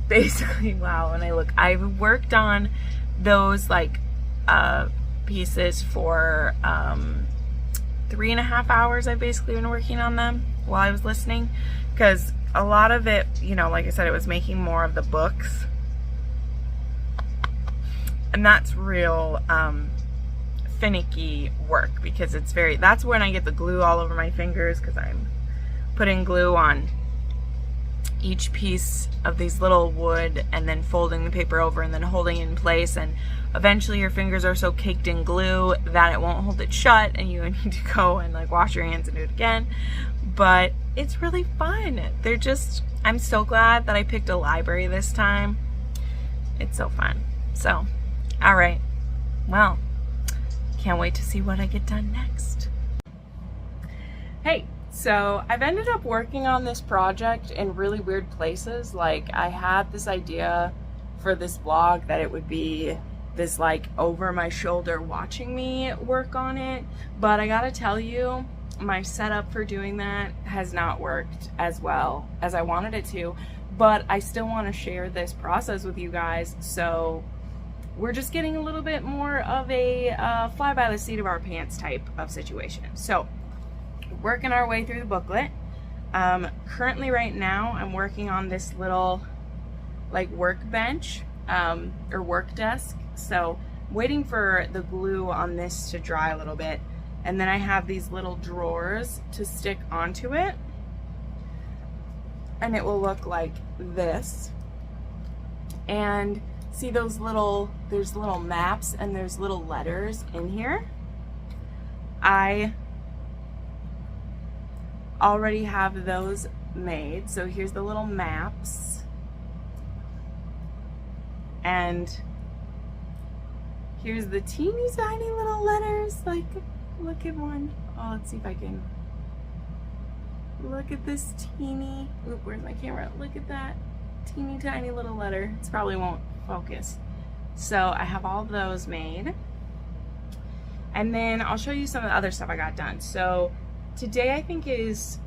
Basically, wow, when I look, I've worked on those like pieces for 3.5 hours. I've basically been working on them while I was listening, because a lot of it, you know, like I said, it was making more of the books, and that's real finicky work, because it's very, that's when I get the glue all over my fingers, because I'm putting glue on each piece of these little wood and then folding the paper over and then holding it in place, and eventually your fingers are so caked in glue that it won't hold it shut and you need to go and like wash your hands and do it again. But it's really fun. They're just, I'm so glad that I picked a library this time. It's so fun. So, all right, well, can't wait to see what I get done next. Hey, so I've ended up working on this project in really weird places. Like, I had this idea for this vlog that it would be this like over my shoulder watching me work on it, but I gotta tell you, my setup for doing that has not worked as well as I wanted it to, but I still want to share this process with you guys. So we're just getting a little bit more of a fly by the seat of our pants type of situation. So working our way through the booklet. Currently right now I'm working on this little like workbench or work desk. So waiting for the glue on this to dry a little bit, and then I have these little drawers to stick onto it, and it will look like this. And see those little, there's little maps and there's little letters in here. I already have those made. So here's the little maps, and here's the teeny tiny little letters. Like, look at one. Oh, let's see if I can look at this teeny, oop, where's my camera? Look at that teeny tiny little letter. It probably won't focus. So I have all of those made, and then I'll show you some of the other stuff I got done. So today I think is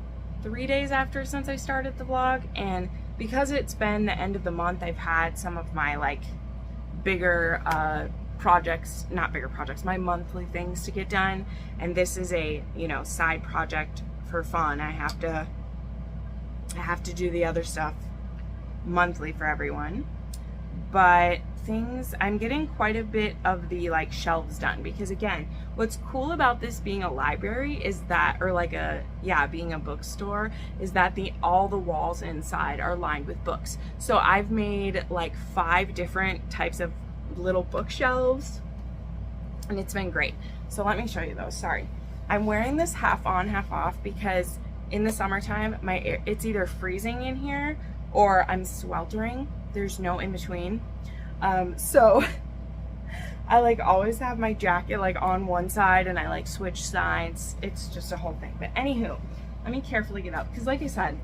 3 days after since I started the vlog, and because it's been the end of the month, I've had some of my like bigger projects, not bigger projects, my monthly things to get done, and this is a, you know, side project for fun. I have to do the other stuff monthly for everyone. But things, I'm getting quite a bit of the like shelves done, because again, what's cool about this being a library is that, or like a, yeah, being a bookstore, is that all the walls inside are lined with books. So I've made like 5 different types of little bookshelves, and it's been great. So let me show you those. Sorry, I'm wearing this half on half off because in the summertime it's either freezing in here or I'm sweltering. There's no in between. So I like always have my jacket like on one side and I like switch sides. It's just a whole thing. But anywho, let me carefully get up, because like I said,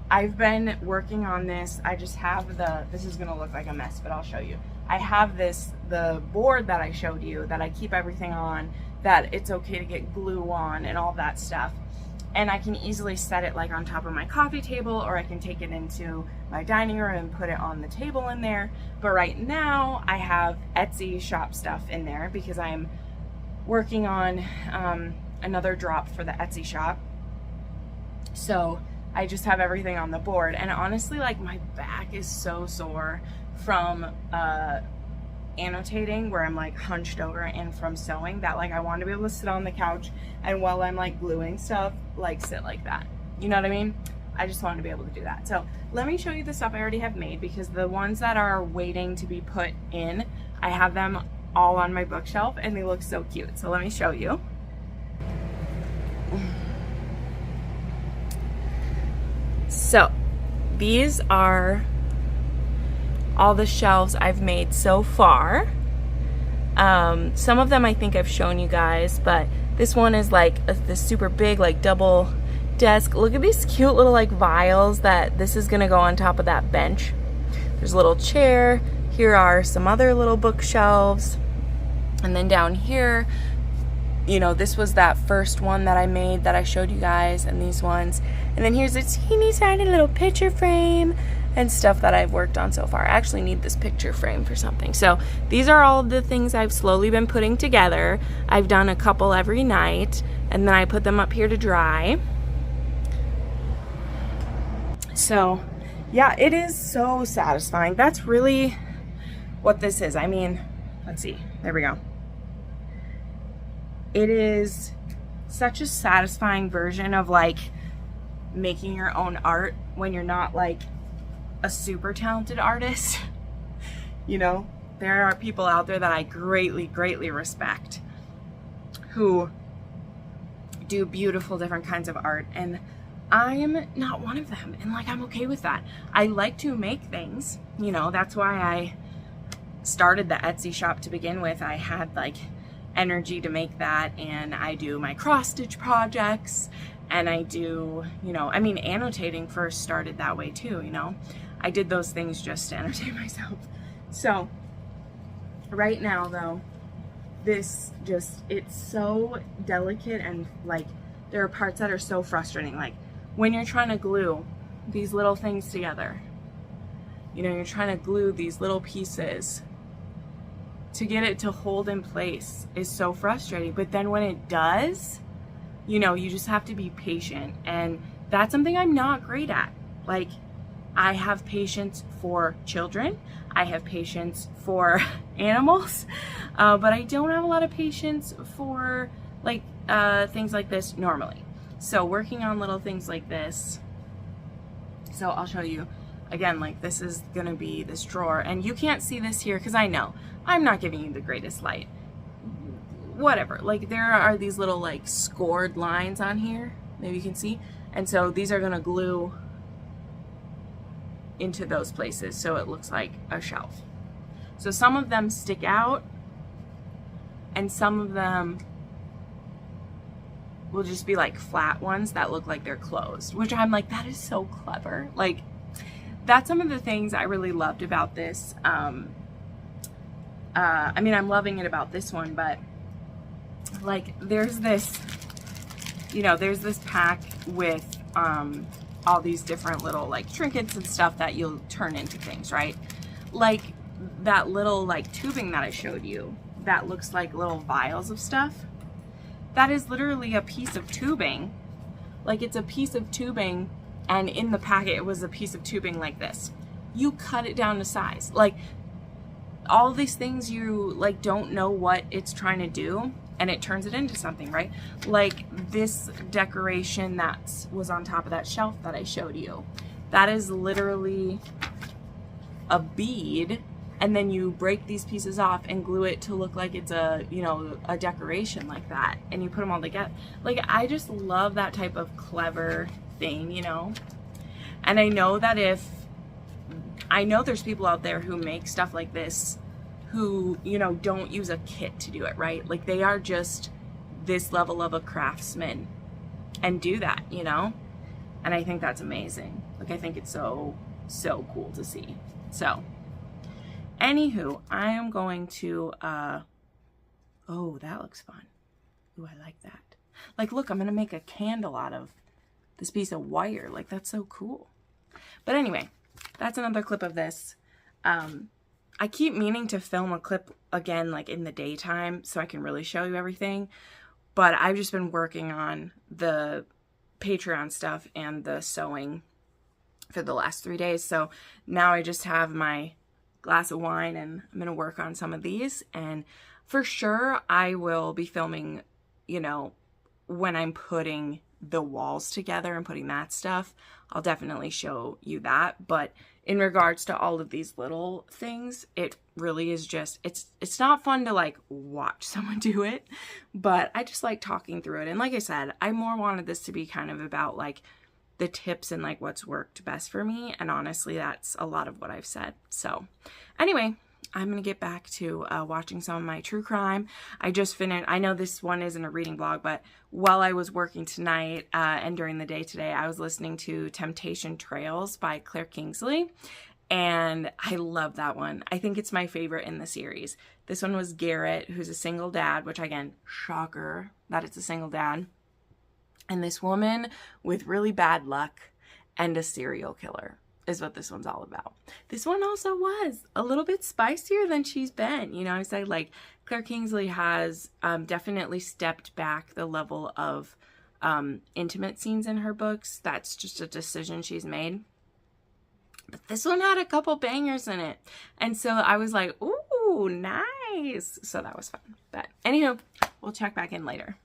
I've been working on this. I just have this is gonna look like a mess, but I'll show you. I have the board that I showed you that I keep everything on, that it's okay to get glue on and all that stuff. And I can easily set it like on top of my coffee table, or I can take it into my dining room and put it on the table in there. But right now I have Etsy shop stuff in there because I'm working on another drop for the Etsy shop. So I just have everything on the board, and honestly, like, my back is so sore from annotating, where I'm like hunched over, and from sewing, that like I want to be able to sit on the couch and while I'm like gluing stuff, like sit like that. You know what I mean? I just want to be able to do that. So let me show you the stuff I already have made, because the ones that are waiting to be put in, I have them all on my bookshelf and they look so cute. So let me show you. So these are all the shelves I've made so far. Some of them I think I've shown you guys, but this one is like this super big, like double desk. Look at these cute little like vials that this is gonna go on top of that bench. There's a little chair. Here are some other little bookshelves. And then down here, you know, this was that first one that I made that I showed you guys, and these ones. And then here's a teeny tiny little picture frame and stuff that I've worked on so far. I actually need this picture frame for something. So these are all the things I've slowly been putting together. I've done a couple every night, and then I put them up here to dry. So yeah, it is so satisfying. That's really what this is. I mean, let's see, there we go. It is such a satisfying version of like making your own art when you're not like a super talented artist. You know, there are people out there that I greatly respect who do beautiful different kinds of art, and I'm not one of them, and like I'm okay with that. I like to make things, you know, that's why I started the Etsy shop to begin with. I had like energy to make that, and I do my cross stitch projects, and I do, you know, I mean, annotating first started that way too, you know. I did those things just to entertain myself. So right now though, this just, it's so delicate, and like there are parts that are so frustrating, like when you're trying to glue these little things together, you know, you're trying to glue these little pieces to get it to hold in place is so frustrating. But then when it does, you know, you just have to be patient, and that's something I'm not great at. Like, I have patience for children, I have patience for animals, but I don't have a lot of patience for like things like this normally. So working on little things like this, so I'll show you again, like this is gonna be this drawer, and you can't see this here because I know I'm not giving you the greatest light. Whatever, like there are these little like scored lines on here, maybe you can see, and so these are gonna glue into those places so it looks like a shelf. So some of them stick out, and some of them will just be like flat ones that look like they're closed, which I'm like, that is so clever. Like, that's some of the things I really loved about this. I mean, I'm loving it about this one, but like there's this, you know, there's this pack with all these different little like trinkets and stuff that you'll turn into things, right? Like that little like tubing that I showed you that looks like little vials of stuff. That is literally a piece of tubing. Like, it's a piece of tubing, and in the packet it was a piece of tubing like this. You cut it down to size. Like, all these things you like don't know what it's trying to do, and it turns it into something, right? Like this decoration that was on top of that shelf that I showed you. That is literally a bead, and then you break these pieces off and glue it to look like it's a, you know, a decoration like that, and you put them all together. Like, I just love that type of clever thing, you know? And I know that I know there's people out there who make stuff like this who, you know, don't use a kit to do it, right? Like, they are just this level of a craftsman and do that, you know? And I think that's amazing. Like, I think it's so, so cool to see. So Anywho, I am going to, oh, that looks fun. Ooh, I like that. Like, look, I'm going to make a candle out of this piece of wire. Like, that's so cool. But anyway, that's another clip of this. I keep meaning to film a clip again, like in the daytime, so I can really show you everything. But I've just been working on the Patreon stuff and the sewing for the last 3 days. So now I just have my glass of wine and I'm going to work on some of these. And for sure, I will be filming, you know, when I'm putting the walls together and putting that stuff. I'll definitely show you that. But in regards to all of these little things, it really is just, it's not fun to like watch someone do it, but I just like talking through it. And like I said, I more wanted this to be kind of about like the tips and like what's worked best for me. And honestly, that's a lot of what I've said. So anyway, I'm going to get back to watching some of my true crime. I just finished, I know this one isn't a reading blog, but while I was working tonight and during the day today, I was listening to Temptation Trails by Claire Kingsley. And I love that one. I think it's my favorite in the series. This one was Garrett, who's a single dad, which again, shocker that it's a single dad. And this woman with really bad luck and a serial killer is what this one's all about. This one also was a little bit spicier than she's been. You know, I said like Claire Kingsley has definitely stepped back the level of intimate scenes in her books. That's just a decision she's made. But this one had a couple bangers in it. And so I was like, ooh, nice. So that was fun. But anywho, we'll check back in later.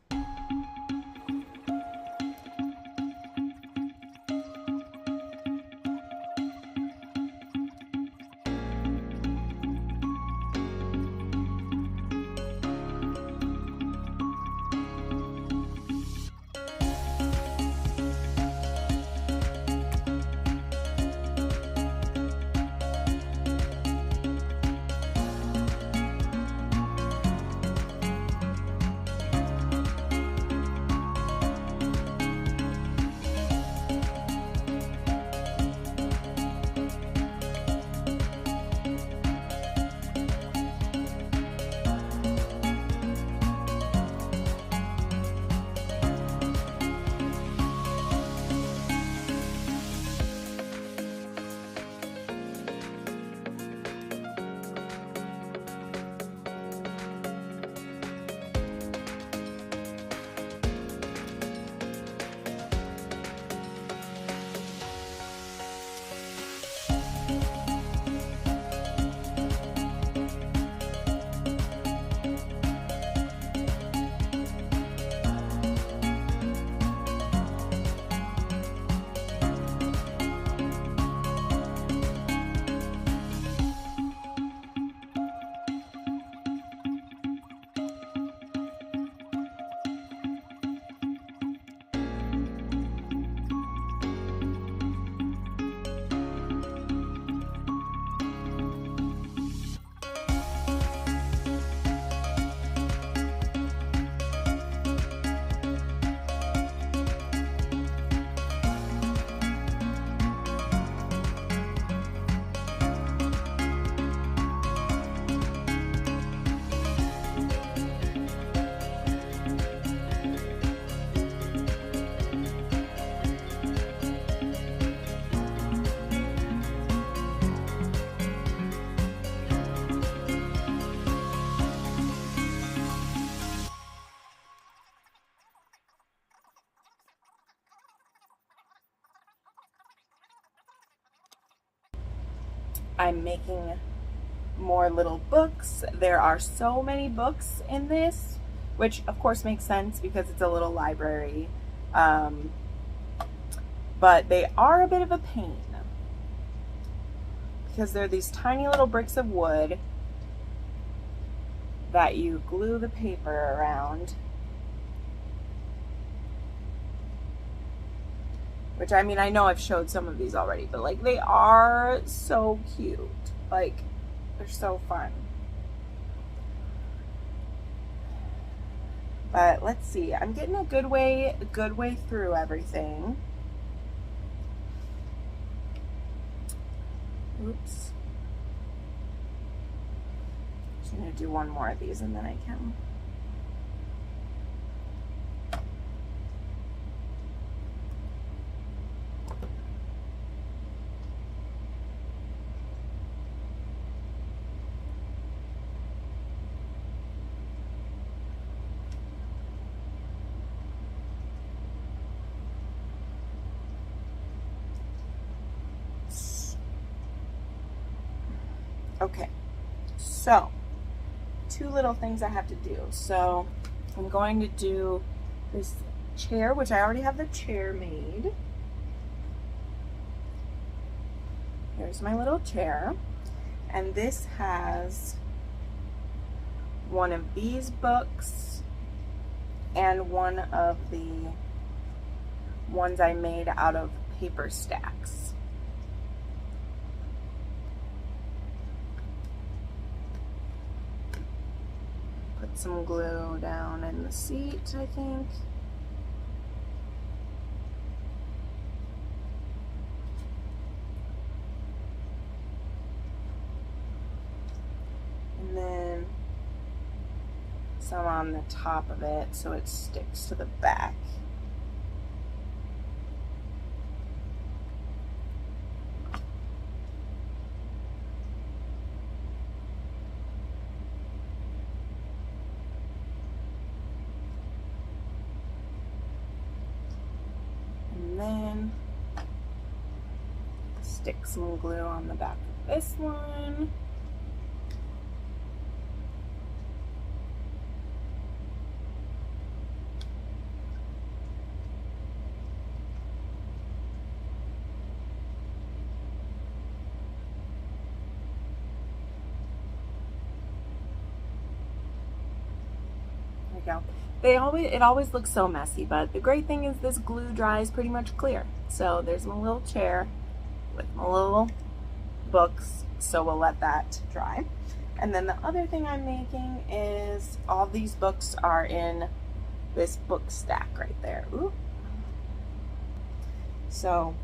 I'm making more little books. There are so many books in this, which of course makes sense because it's a little library. But they are a bit of a pain because they're these tiny little bricks of wood that you glue the paper around. Which, I mean, I know I've showed some of these already, but like they are so cute. Like, they're so fun. But let's see. I'm getting a good way through everything. Oops. I'm going to do one more of these and then I can. Okay, so 2 little things I have to do. So I'm going to do this chair, which I already have the chair made. Here's my little chair. And this has one of these books and one of the ones I made out of paper stacks. Put some glue down in the seat, I think. And then some on the top of it so it sticks to the back. And then stick some glue on the back of this one. Go. It always looks so messy, but the great thing is this glue dries pretty much clear. So there's my little chair with my little books, so we'll let that dry. And then the other thing I'm making is all these books are in this book stack right there. Ooh. So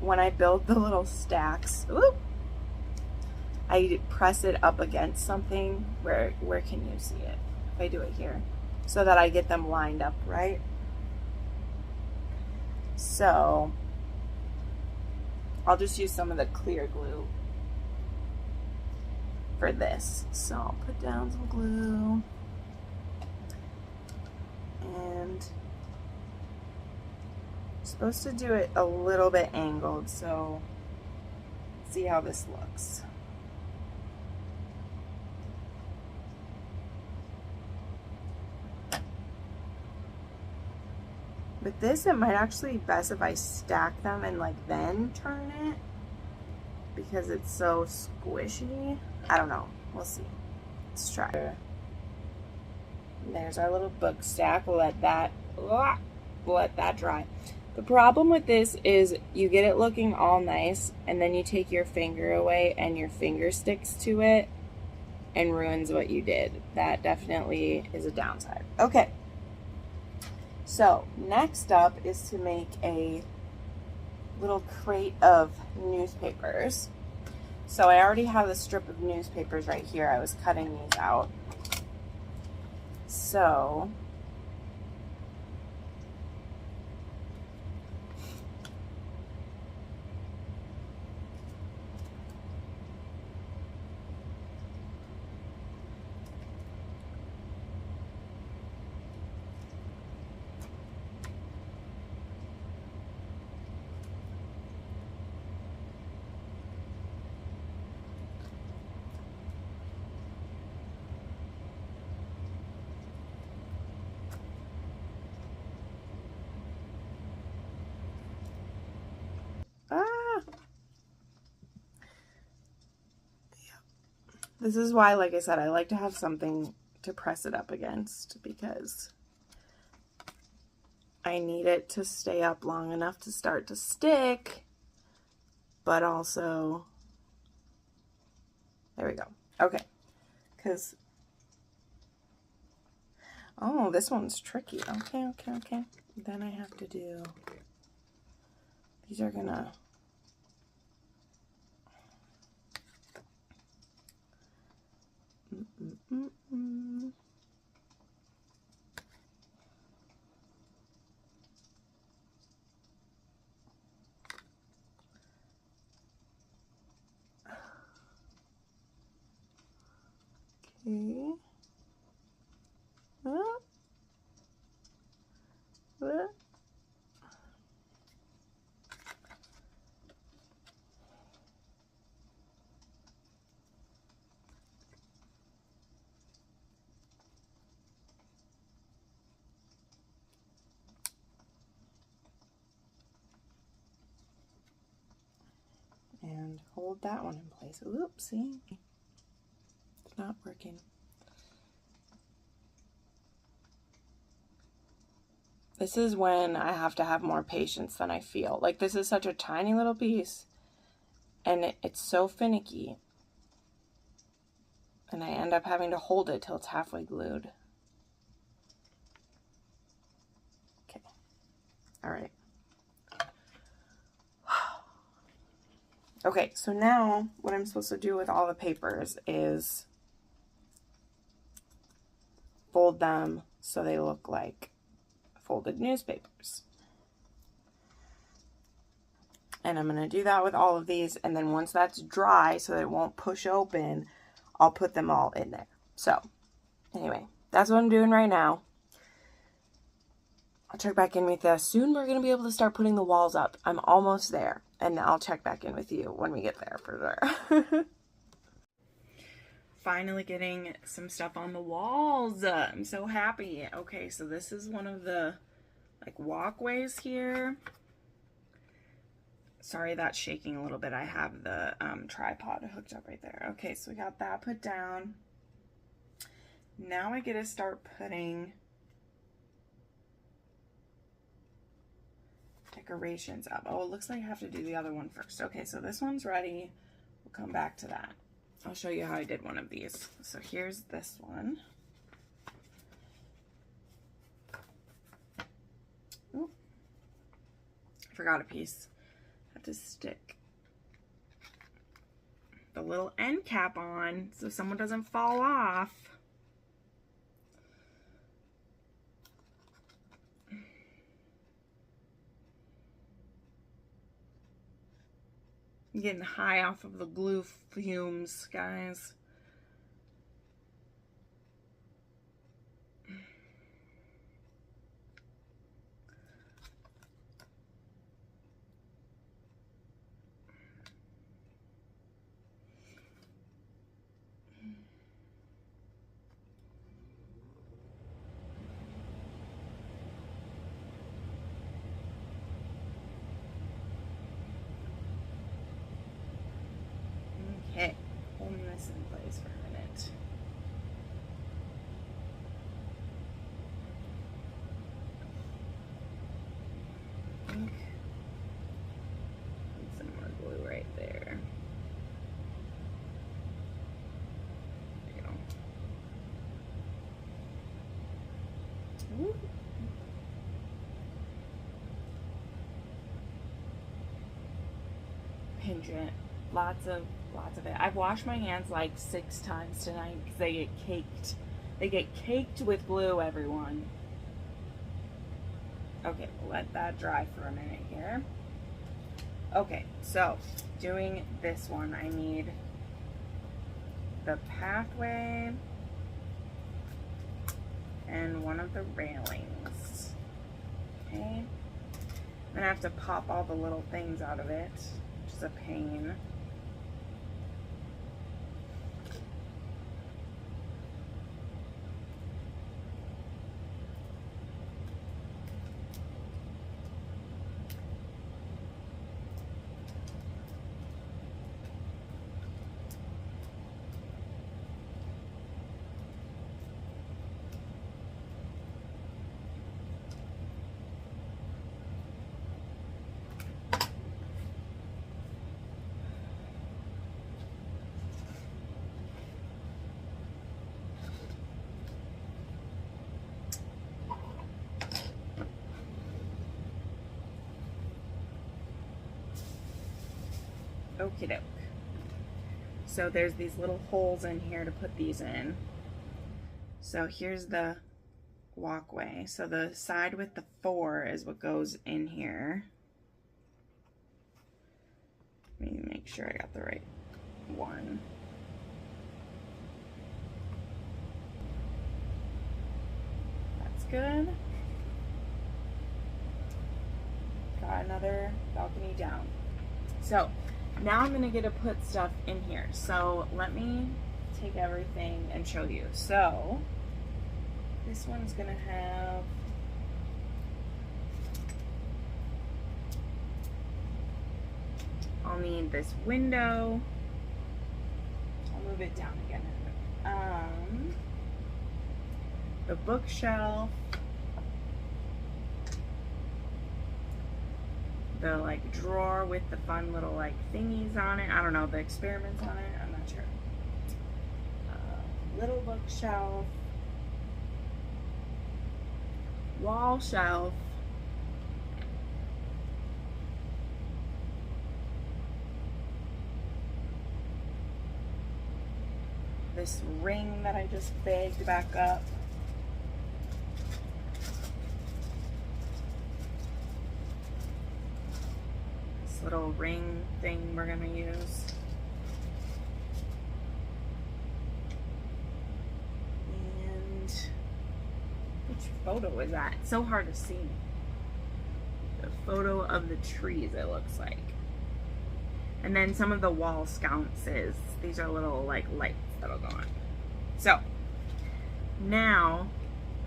when I build the little stacks, ooh, I press it up against something. Where can you see it? If I do it here, so that I get them lined up right. So I'll just use some of the clear glue for this. So I'll put down some glue and I'm supposed to do it a little bit angled, so see how this looks. With this, it might actually be best if I stack them and like then turn it, because it's so squishy. I don't know. We'll see. Let's try. There's our little book stack. We'll let that dry. The problem with this is you get it looking all nice, and then you take your finger away and your finger sticks to it and ruins what you did. That definitely is a downside. Okay. So next up is to make a little crate of newspapers. So I already have a strip of newspapers right here. I was cutting these out. So this is why, like I said, I like to have something to press it up against, because I need it to stay up long enough to start to stick, but also, there we go. Okay, because, oh, this one's tricky. Okay. Then I have to do, these are gonna, and hold that one in place. Oops, see? It's not working. This is when I have to have more patience than I feel. Like, this is such a tiny little piece, and it's so finicky. And I end up having to hold it till it's halfway glued. Okay. All right. Okay, so now what I'm supposed to do with all the papers is fold them so they look like folded newspapers. And I'm going to do that with all of these, and then once that's dry so that it won't push open, I'll put them all in there. So anyway, that's what I'm doing right now. I'll check back in with you. Soon we're going to be able to start putting the walls up. I'm almost there, and I'll check back in with you when we get there for sure. Finally getting some stuff on the walls. I'm so happy. Okay, so this is one of the like walkways here. Sorry, that's shaking a little bit. I have the tripod hooked up right there. Okay, so we got that put down. Now I get to start putting decorations up. Oh, it looks like I have to do the other one first. Okay, so this one's ready. We'll come back to that. I'll show you how I did one of these. So here's this one. Ooh, I forgot a piece. I have to stick the little end cap on so someone doesn't fall off. I'm getting high off of the glue fumes, guys. Okay, holding this in place for a minute. Put some more glue right there. There you go. Woo. Pinch it. Lots of it. I've washed my hands like 6 times tonight because they get caked. They get caked with glue, everyone. Okay, we'll let that dry for a minute here. Okay, so doing this one, I need the pathway and one of the railings. Okay, I'm gonna have to pop all the little things out of it, which is a pain. Okie doke. So there's these little holes in here to put these in. So here's the walkway. So the side with the 4 is what goes in here. Let me make sure I got the right one. That's good. Got another balcony down. So now I'm gonna get to put stuff in here. So let me take everything and show you. So this one's gonna have I'll need this window. I'll move it down again. The bookshelf. The like drawer with the fun little like thingies on it. I don't know, the experiments on it. I'm not sure. Little bookshelf. Wall shelf. This ring that I just bagged back up. This little ring thing we're gonna use. And which photo is that? It's so hard to see. The photo of the trees, it looks like. And then some of the wall sconces. These are little like lights that'll go on. So now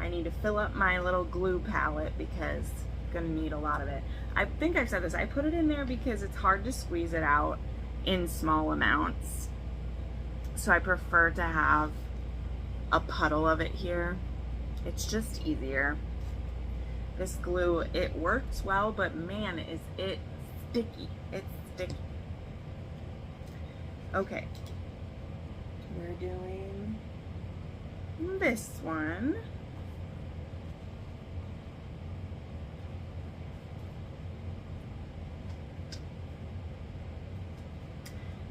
I need to fill up my little glue palette because I'm gonna need a lot of it. I think I've said this. I put it in there because it's hard to squeeze it out in small amounts. So I prefer to have a puddle of it here. It's just easier. This glue, it works well, but man, is it sticky. It's sticky. Okay, we're doing this one.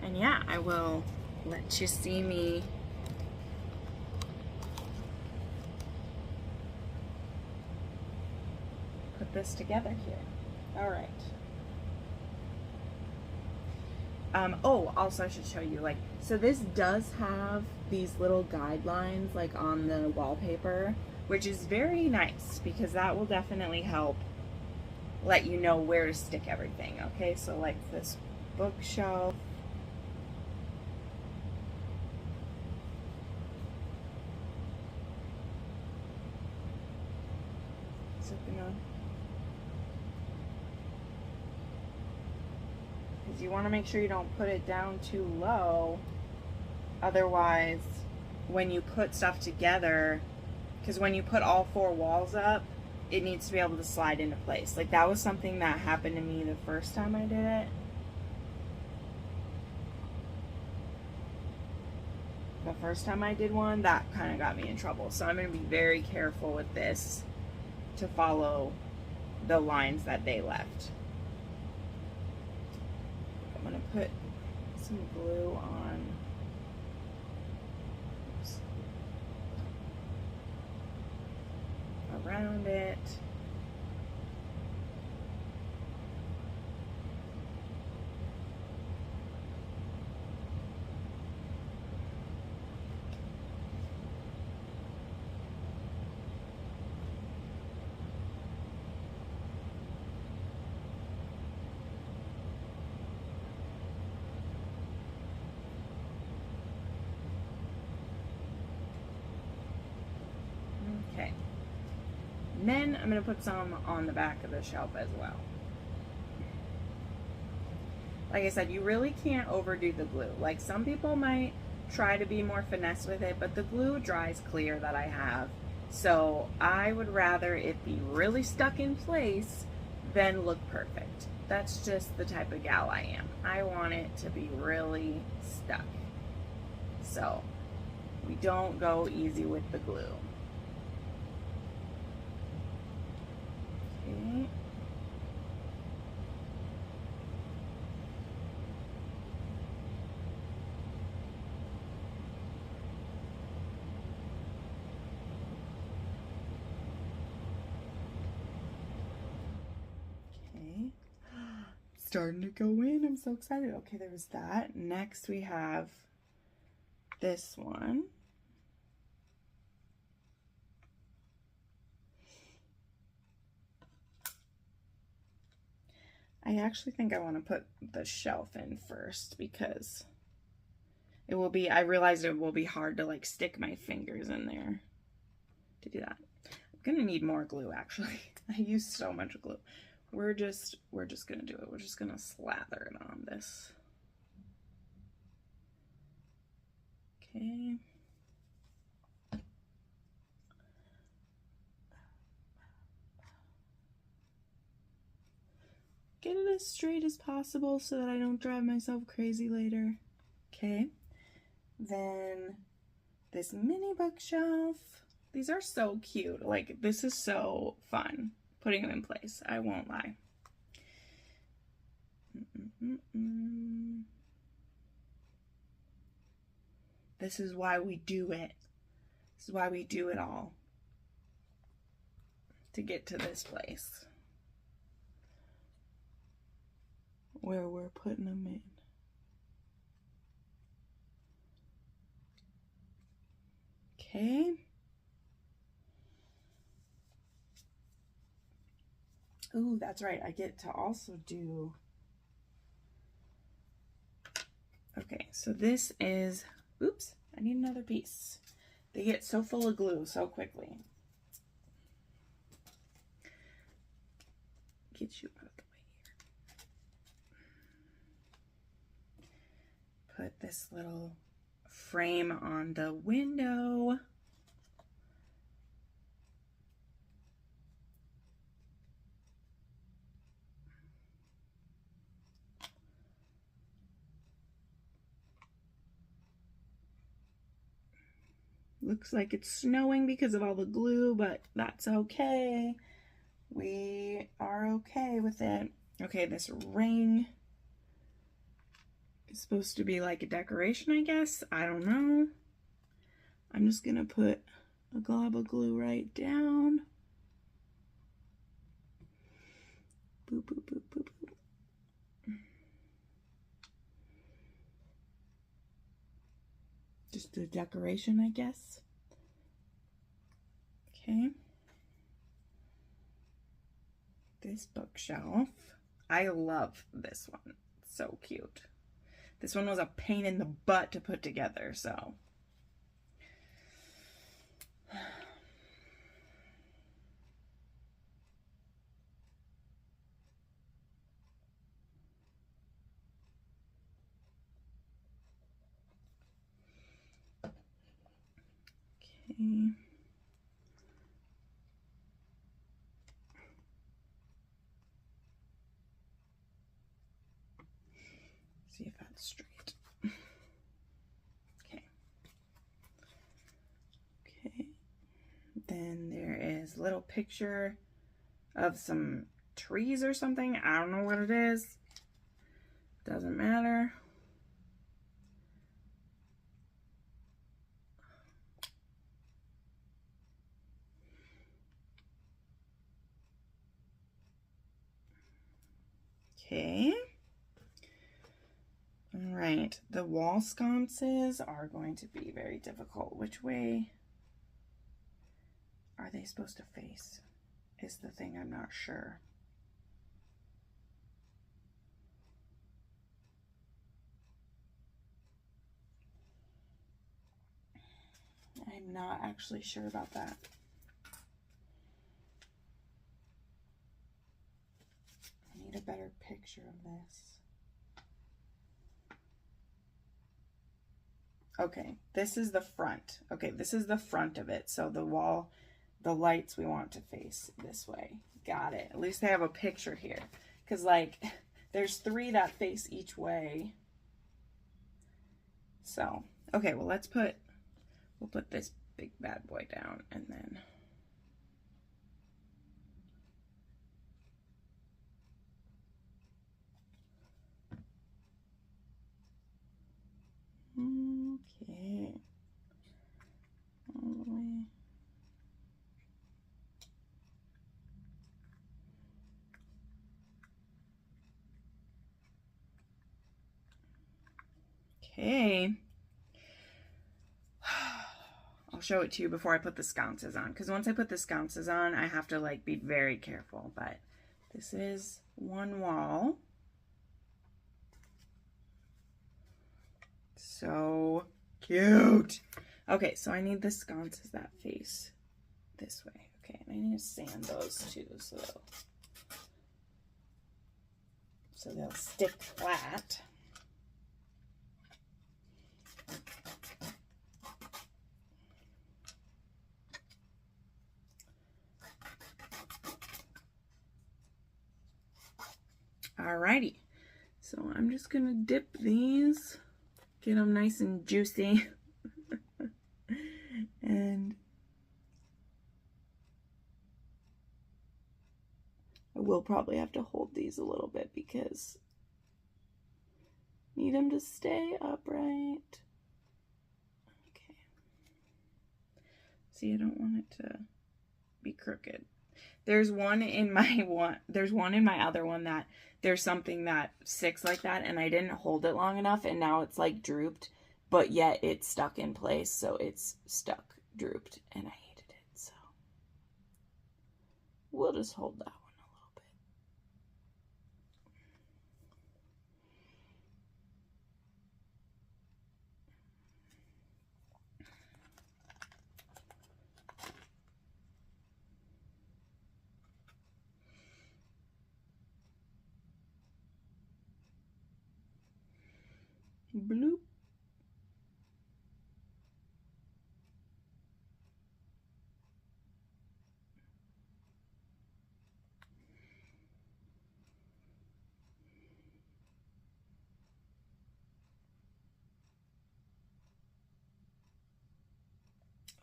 And yeah, I will let you see me put this together here. All right. Oh, also I should show you, like, so this does have these little guidelines like on the wallpaper, which is very nice because that will definitely help let you know where to stick everything. Okay, so like this bookshelf. You want to make sure you don't put it down too low, otherwise when you put stuff together, because when you put all four walls up, it needs to be able to slide into place. Like that was something that happened to me the first time I did it. The first time I did one, that kind of got me in trouble. So I'm going to be very careful with this to follow the lines that they left. I'm going to put some glue on. Oops. Around it. Okay, and then I'm going to put some on the back of the shelf as well. Like I said, you really can't overdo the glue. Like some people might try to be more finesse with it, but the glue dries clear that I have. So I would rather it be really stuck in place than look perfect. That's just the type of gal I am. I want it to be really stuck. So we don't go easy with the glue. Okay. Okay. Starting to go in. I'm so excited. Okay, there was that. Next we have this one. I actually think I want to put the shelf in first because it will be, I realized it will be hard to like stick my fingers in there to do that. I'm gonna need more glue actually. I used so much glue. we're just gonna do it. We're just gonna slather it on this. Okay. Get it as straight as possible so that I don't drive myself crazy later. Okay. Then this mini bookshelf. These are so cute. Like, this is so fun putting them in place. I won't lie. This is why we do it. This is why we do it all. To get to this place where we're putting them in. Okay. Ooh, that's right. I get to also do... Okay, so this is... Oops, I need another piece. They get so full of glue so quickly. Get you out of the way here. Put this little frame on the window. Looks like it's snowing because of all the glue, but that's okay. We are okay with it. Okay, this ring is supposed to be like a decoration, I guess. I don't know. I'm just gonna put a glob of glue right down. Boop, boop, boop, boop, boop. Just a decoration, I guess. Okay. This bookshelf. I love this one. It's so cute. This one was a pain in the butt to put together, so. Okay. See if that's straight. Okay. Okay. Then there is a little picture of some trees or something. I don't know what it is. Doesn't matter. Okay. All right. The wall sconces are going to be very difficult. Which way are they supposed to face? Is the thing I'm not sure. I'm not actually sure about that. I need a better picture of this. Okay, this is the front. Okay, this is the front of it. So the wall, the lights we want to face this way. Got it. At least I have a picture here. Because, like, there's 3 that face each way. So, okay, well, we'll put this big bad boy down and then... Okay. All the way. Okay. I'll show it to you before I put the sconces on, because once I put the sconces on, I have to like be very careful. But this is one wall. So cute. Okay, so I need the sconces that face this way. Okay, and I need to sand those too. So so they'll stick flat. Alrighty, so I'm just gonna dip these, get them nice and juicy, and I will probably have to hold these a little bit because I need them to stay upright. Okay. See, I don't want it to be crooked. There's one in my other one that there's something that sticks like that, and I didn't hold it long enough, and now it's like drooped, but yet it's stuck in place, so it's stuck, drooped, and I hated it, so we'll just hold that one a little bit. Bloop.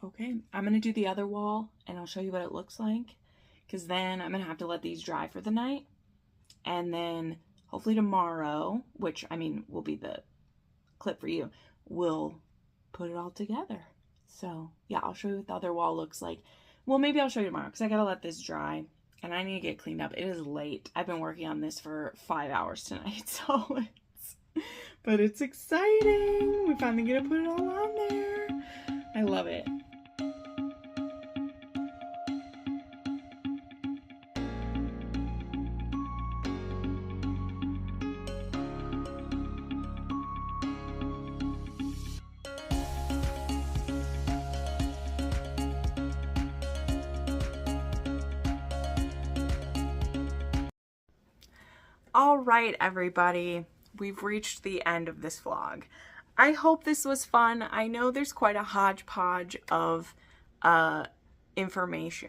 Okay, I'm going to do the other wall and I'll show you what it looks like, because then I'm going to have to let these dry for the night, and then hopefully tomorrow, which I mean will be the clip for you, we'll put it all together. So yeah, I'll show you what the other wall looks like. Well, maybe I'll show you tomorrow because I got to let this dry and I need to get cleaned up. It is late. I've been working on this for 5 hours tonight, so but it's exciting. We finally get to put it all on there. I love it. All right, everybody, we've reached the end of this vlog. I hope this was fun. I know there's quite a hodgepodge of information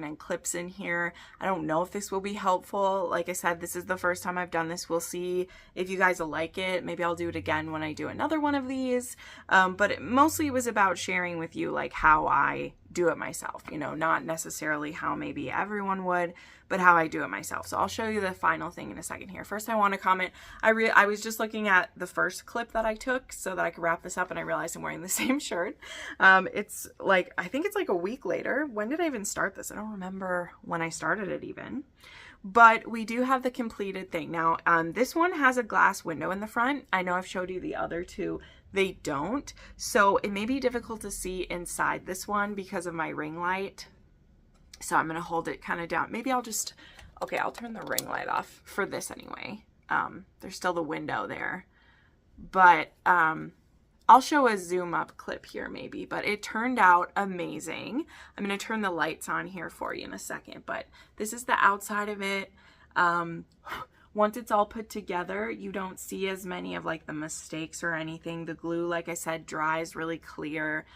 and clips in here. I don't know if this will be helpful. Like I said, this is the first time I've done this. We'll see if you guys will like it. Maybe I'll do it again when I do another one of these. But mostly it was about sharing with you like how I do it myself, you know, not necessarily how maybe everyone would, but how I do it myself. So I'll show you the final thing in a second here. First, I want to comment. I was just looking at the first clip that I took so that I could wrap this up, and I realized I'm wearing the same shirt. It's like, I think it's like a week later. When did I even start this? I don't remember when I started it even. But we do have the completed thing. Now, this one has a glass window in the front. I know I've showed you the other two. They don't. So it may be difficult to see inside this one because of my ring light. So I'm going to hold it kind of down. Maybe I'll just, okay, I'll turn the ring light off for this anyway. There's still the window there. But I'll show a zoom up clip here maybe, but it turned out amazing. I'm going to turn the lights on here for you in a second, but this is the outside of it. Once it's all put together, you don't see as many of like the mistakes or anything. The glue, like I said, dries really clear.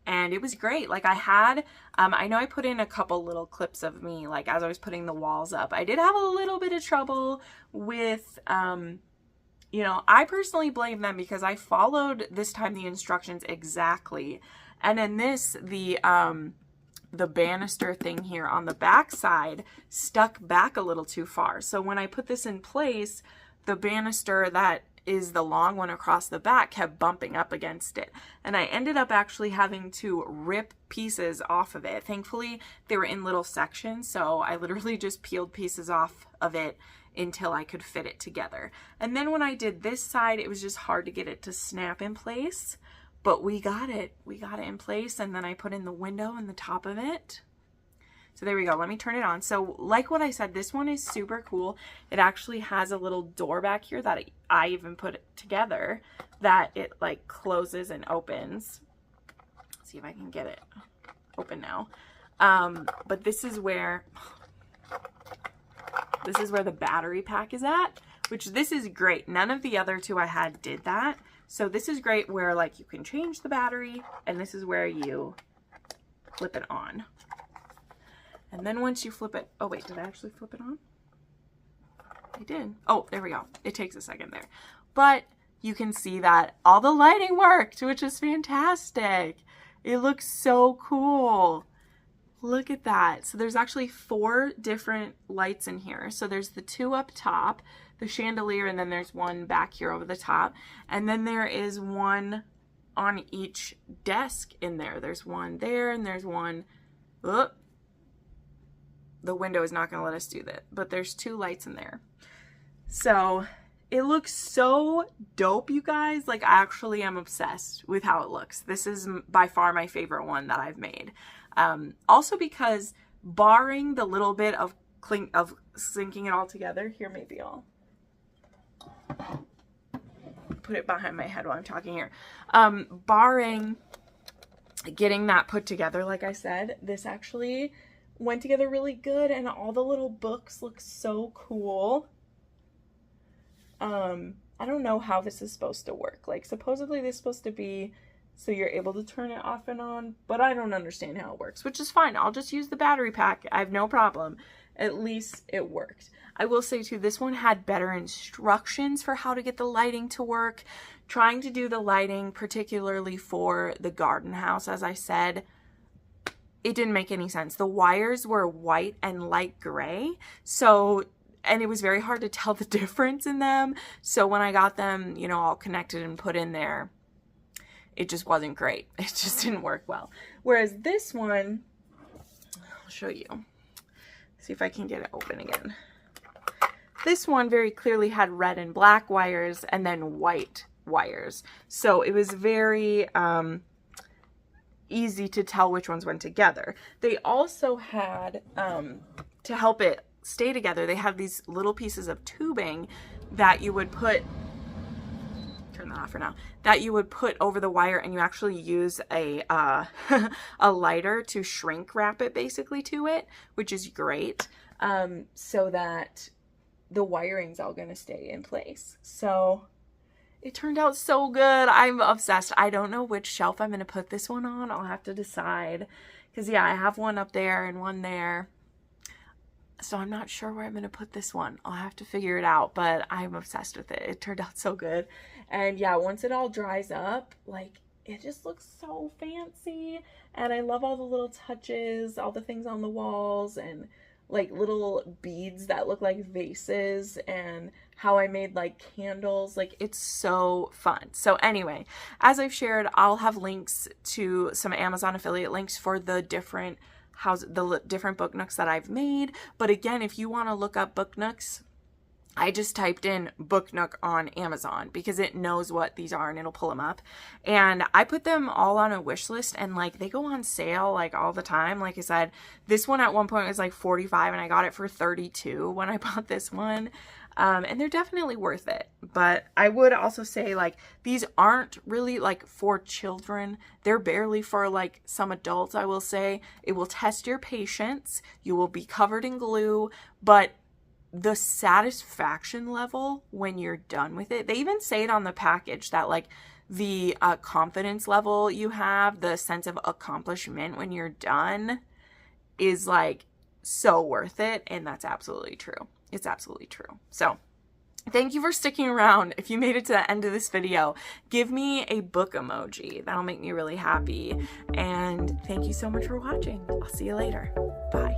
And it was great. Like I had, I know I put in a couple little clips of me, like as I was putting the walls up. I did have a little bit of trouble with, you know, I personally blame them because I followed this time the instructions exactly. And in this, the banister thing here on the back side stuck back a little too far. So when I put this in place, the banister that is the long one across the back kept bumping up against it. And I ended up actually having to rip pieces off of it. Thankfully, they were in little sections, so I literally just peeled pieces off of it until I could fit it together. And then when I did this side, it was just hard to get it to snap in place, but we got it. We got it in place, and then I put in the window in the top of it. So there we go. Let me turn it on. So like what I said, this one is super cool. It actually has a little door back here that I even put it together that it like closes and opens. Let's see if I can get it open now. But this is where, This is where the battery pack is at, which this is great. None of the other two I had did that. So this is great where like you can change the battery, and this is where you flip it on. And then once you flip it, oh wait, did I actually flip it on? I did. Oh, there we go. It takes a second there. But you can see that all the lighting worked, which is fantastic. It looks so cool. Look at that. So there's actually 4 different lights in here. So there's the 2 up top, the chandelier, and then there's one back here over the top. And then there is one on each desk in there. There's one there, and there's one, oh, the window is not going to let us do that, but there's 2 lights in there. So it looks so dope, you guys. Like, I actually am obsessed with how it looks. This is by far my favorite one that I've made. Also because barring the little bit of syncing it all together, here maybe I'll put it behind my head while I'm talking here. Barring getting that put together, like I said, this actually went together really good, and all the little books look so cool. I don't know how this is supposed to work. Like, supposedly this is supposed to be so you're able to turn it off and on, but I don't understand how it works, which is fine. I'll just use the battery pack. I have no problem. At least it worked. I will say too, this one had better instructions for how to get the lighting to work. Trying to do the lighting, particularly for the garden house, as I said, it didn't make any sense. The wires were white and light gray, and it was very hard to tell the difference in them. So when I got them, you know, all connected and put in there, it just wasn't great. It just didn't work well. Whereas this one, I'll show you. See if I can get it open again. This one very clearly had red and black wires and then white wires. So it was very easy to tell which ones went together. They also had, to help it stay together, they have these little pieces of tubing that you would put, turn that off for now, that you would put over the wire, and you actually use a a lighter to shrink wrap it basically to it, which is great, so that the wiring's all going to stay in place. So it turned out so good. I'm obsessed. I don't know which shelf I'm going to put this one on. I'll have to decide, because yeah, I have one up there and one there. So I'm not sure where I'm going to put this one. I'll have to figure it out, but I'm obsessed with it. It turned out so good. And yeah, once it all dries up, like, it just looks so fancy. And I love all the little touches, all the things on the walls, and like little beads that look like vases, and how I made like candles. Like, it's so fun. So anyway, as I've shared, I'll have links to some Amazon affiliate links for the different different book nooks that I've made. But again, if you want to look up book nooks, I just typed in book nook on Amazon because it knows what these are and it'll pull them up. And I put them all on a wish list, and like, they go on sale like all the time. Like I said, this one at one point was like $45 and I got it for $32 when I bought this one. And they're definitely worth it. But I would also say, like, these aren't really like for children. They're barely for like some adults, I will say. It will test your patience. You will be covered in glue, but the satisfaction level when you're done with it, they even say it on the package that like the confidence level you have, the sense of accomplishment when you're done is like so worth it. And that's absolutely true. It's absolutely true. So thank you for sticking around. If you made it to the end of this video, give me a book emoji. That'll make me really happy. And thank you so much for watching. I'll see you later. Bye.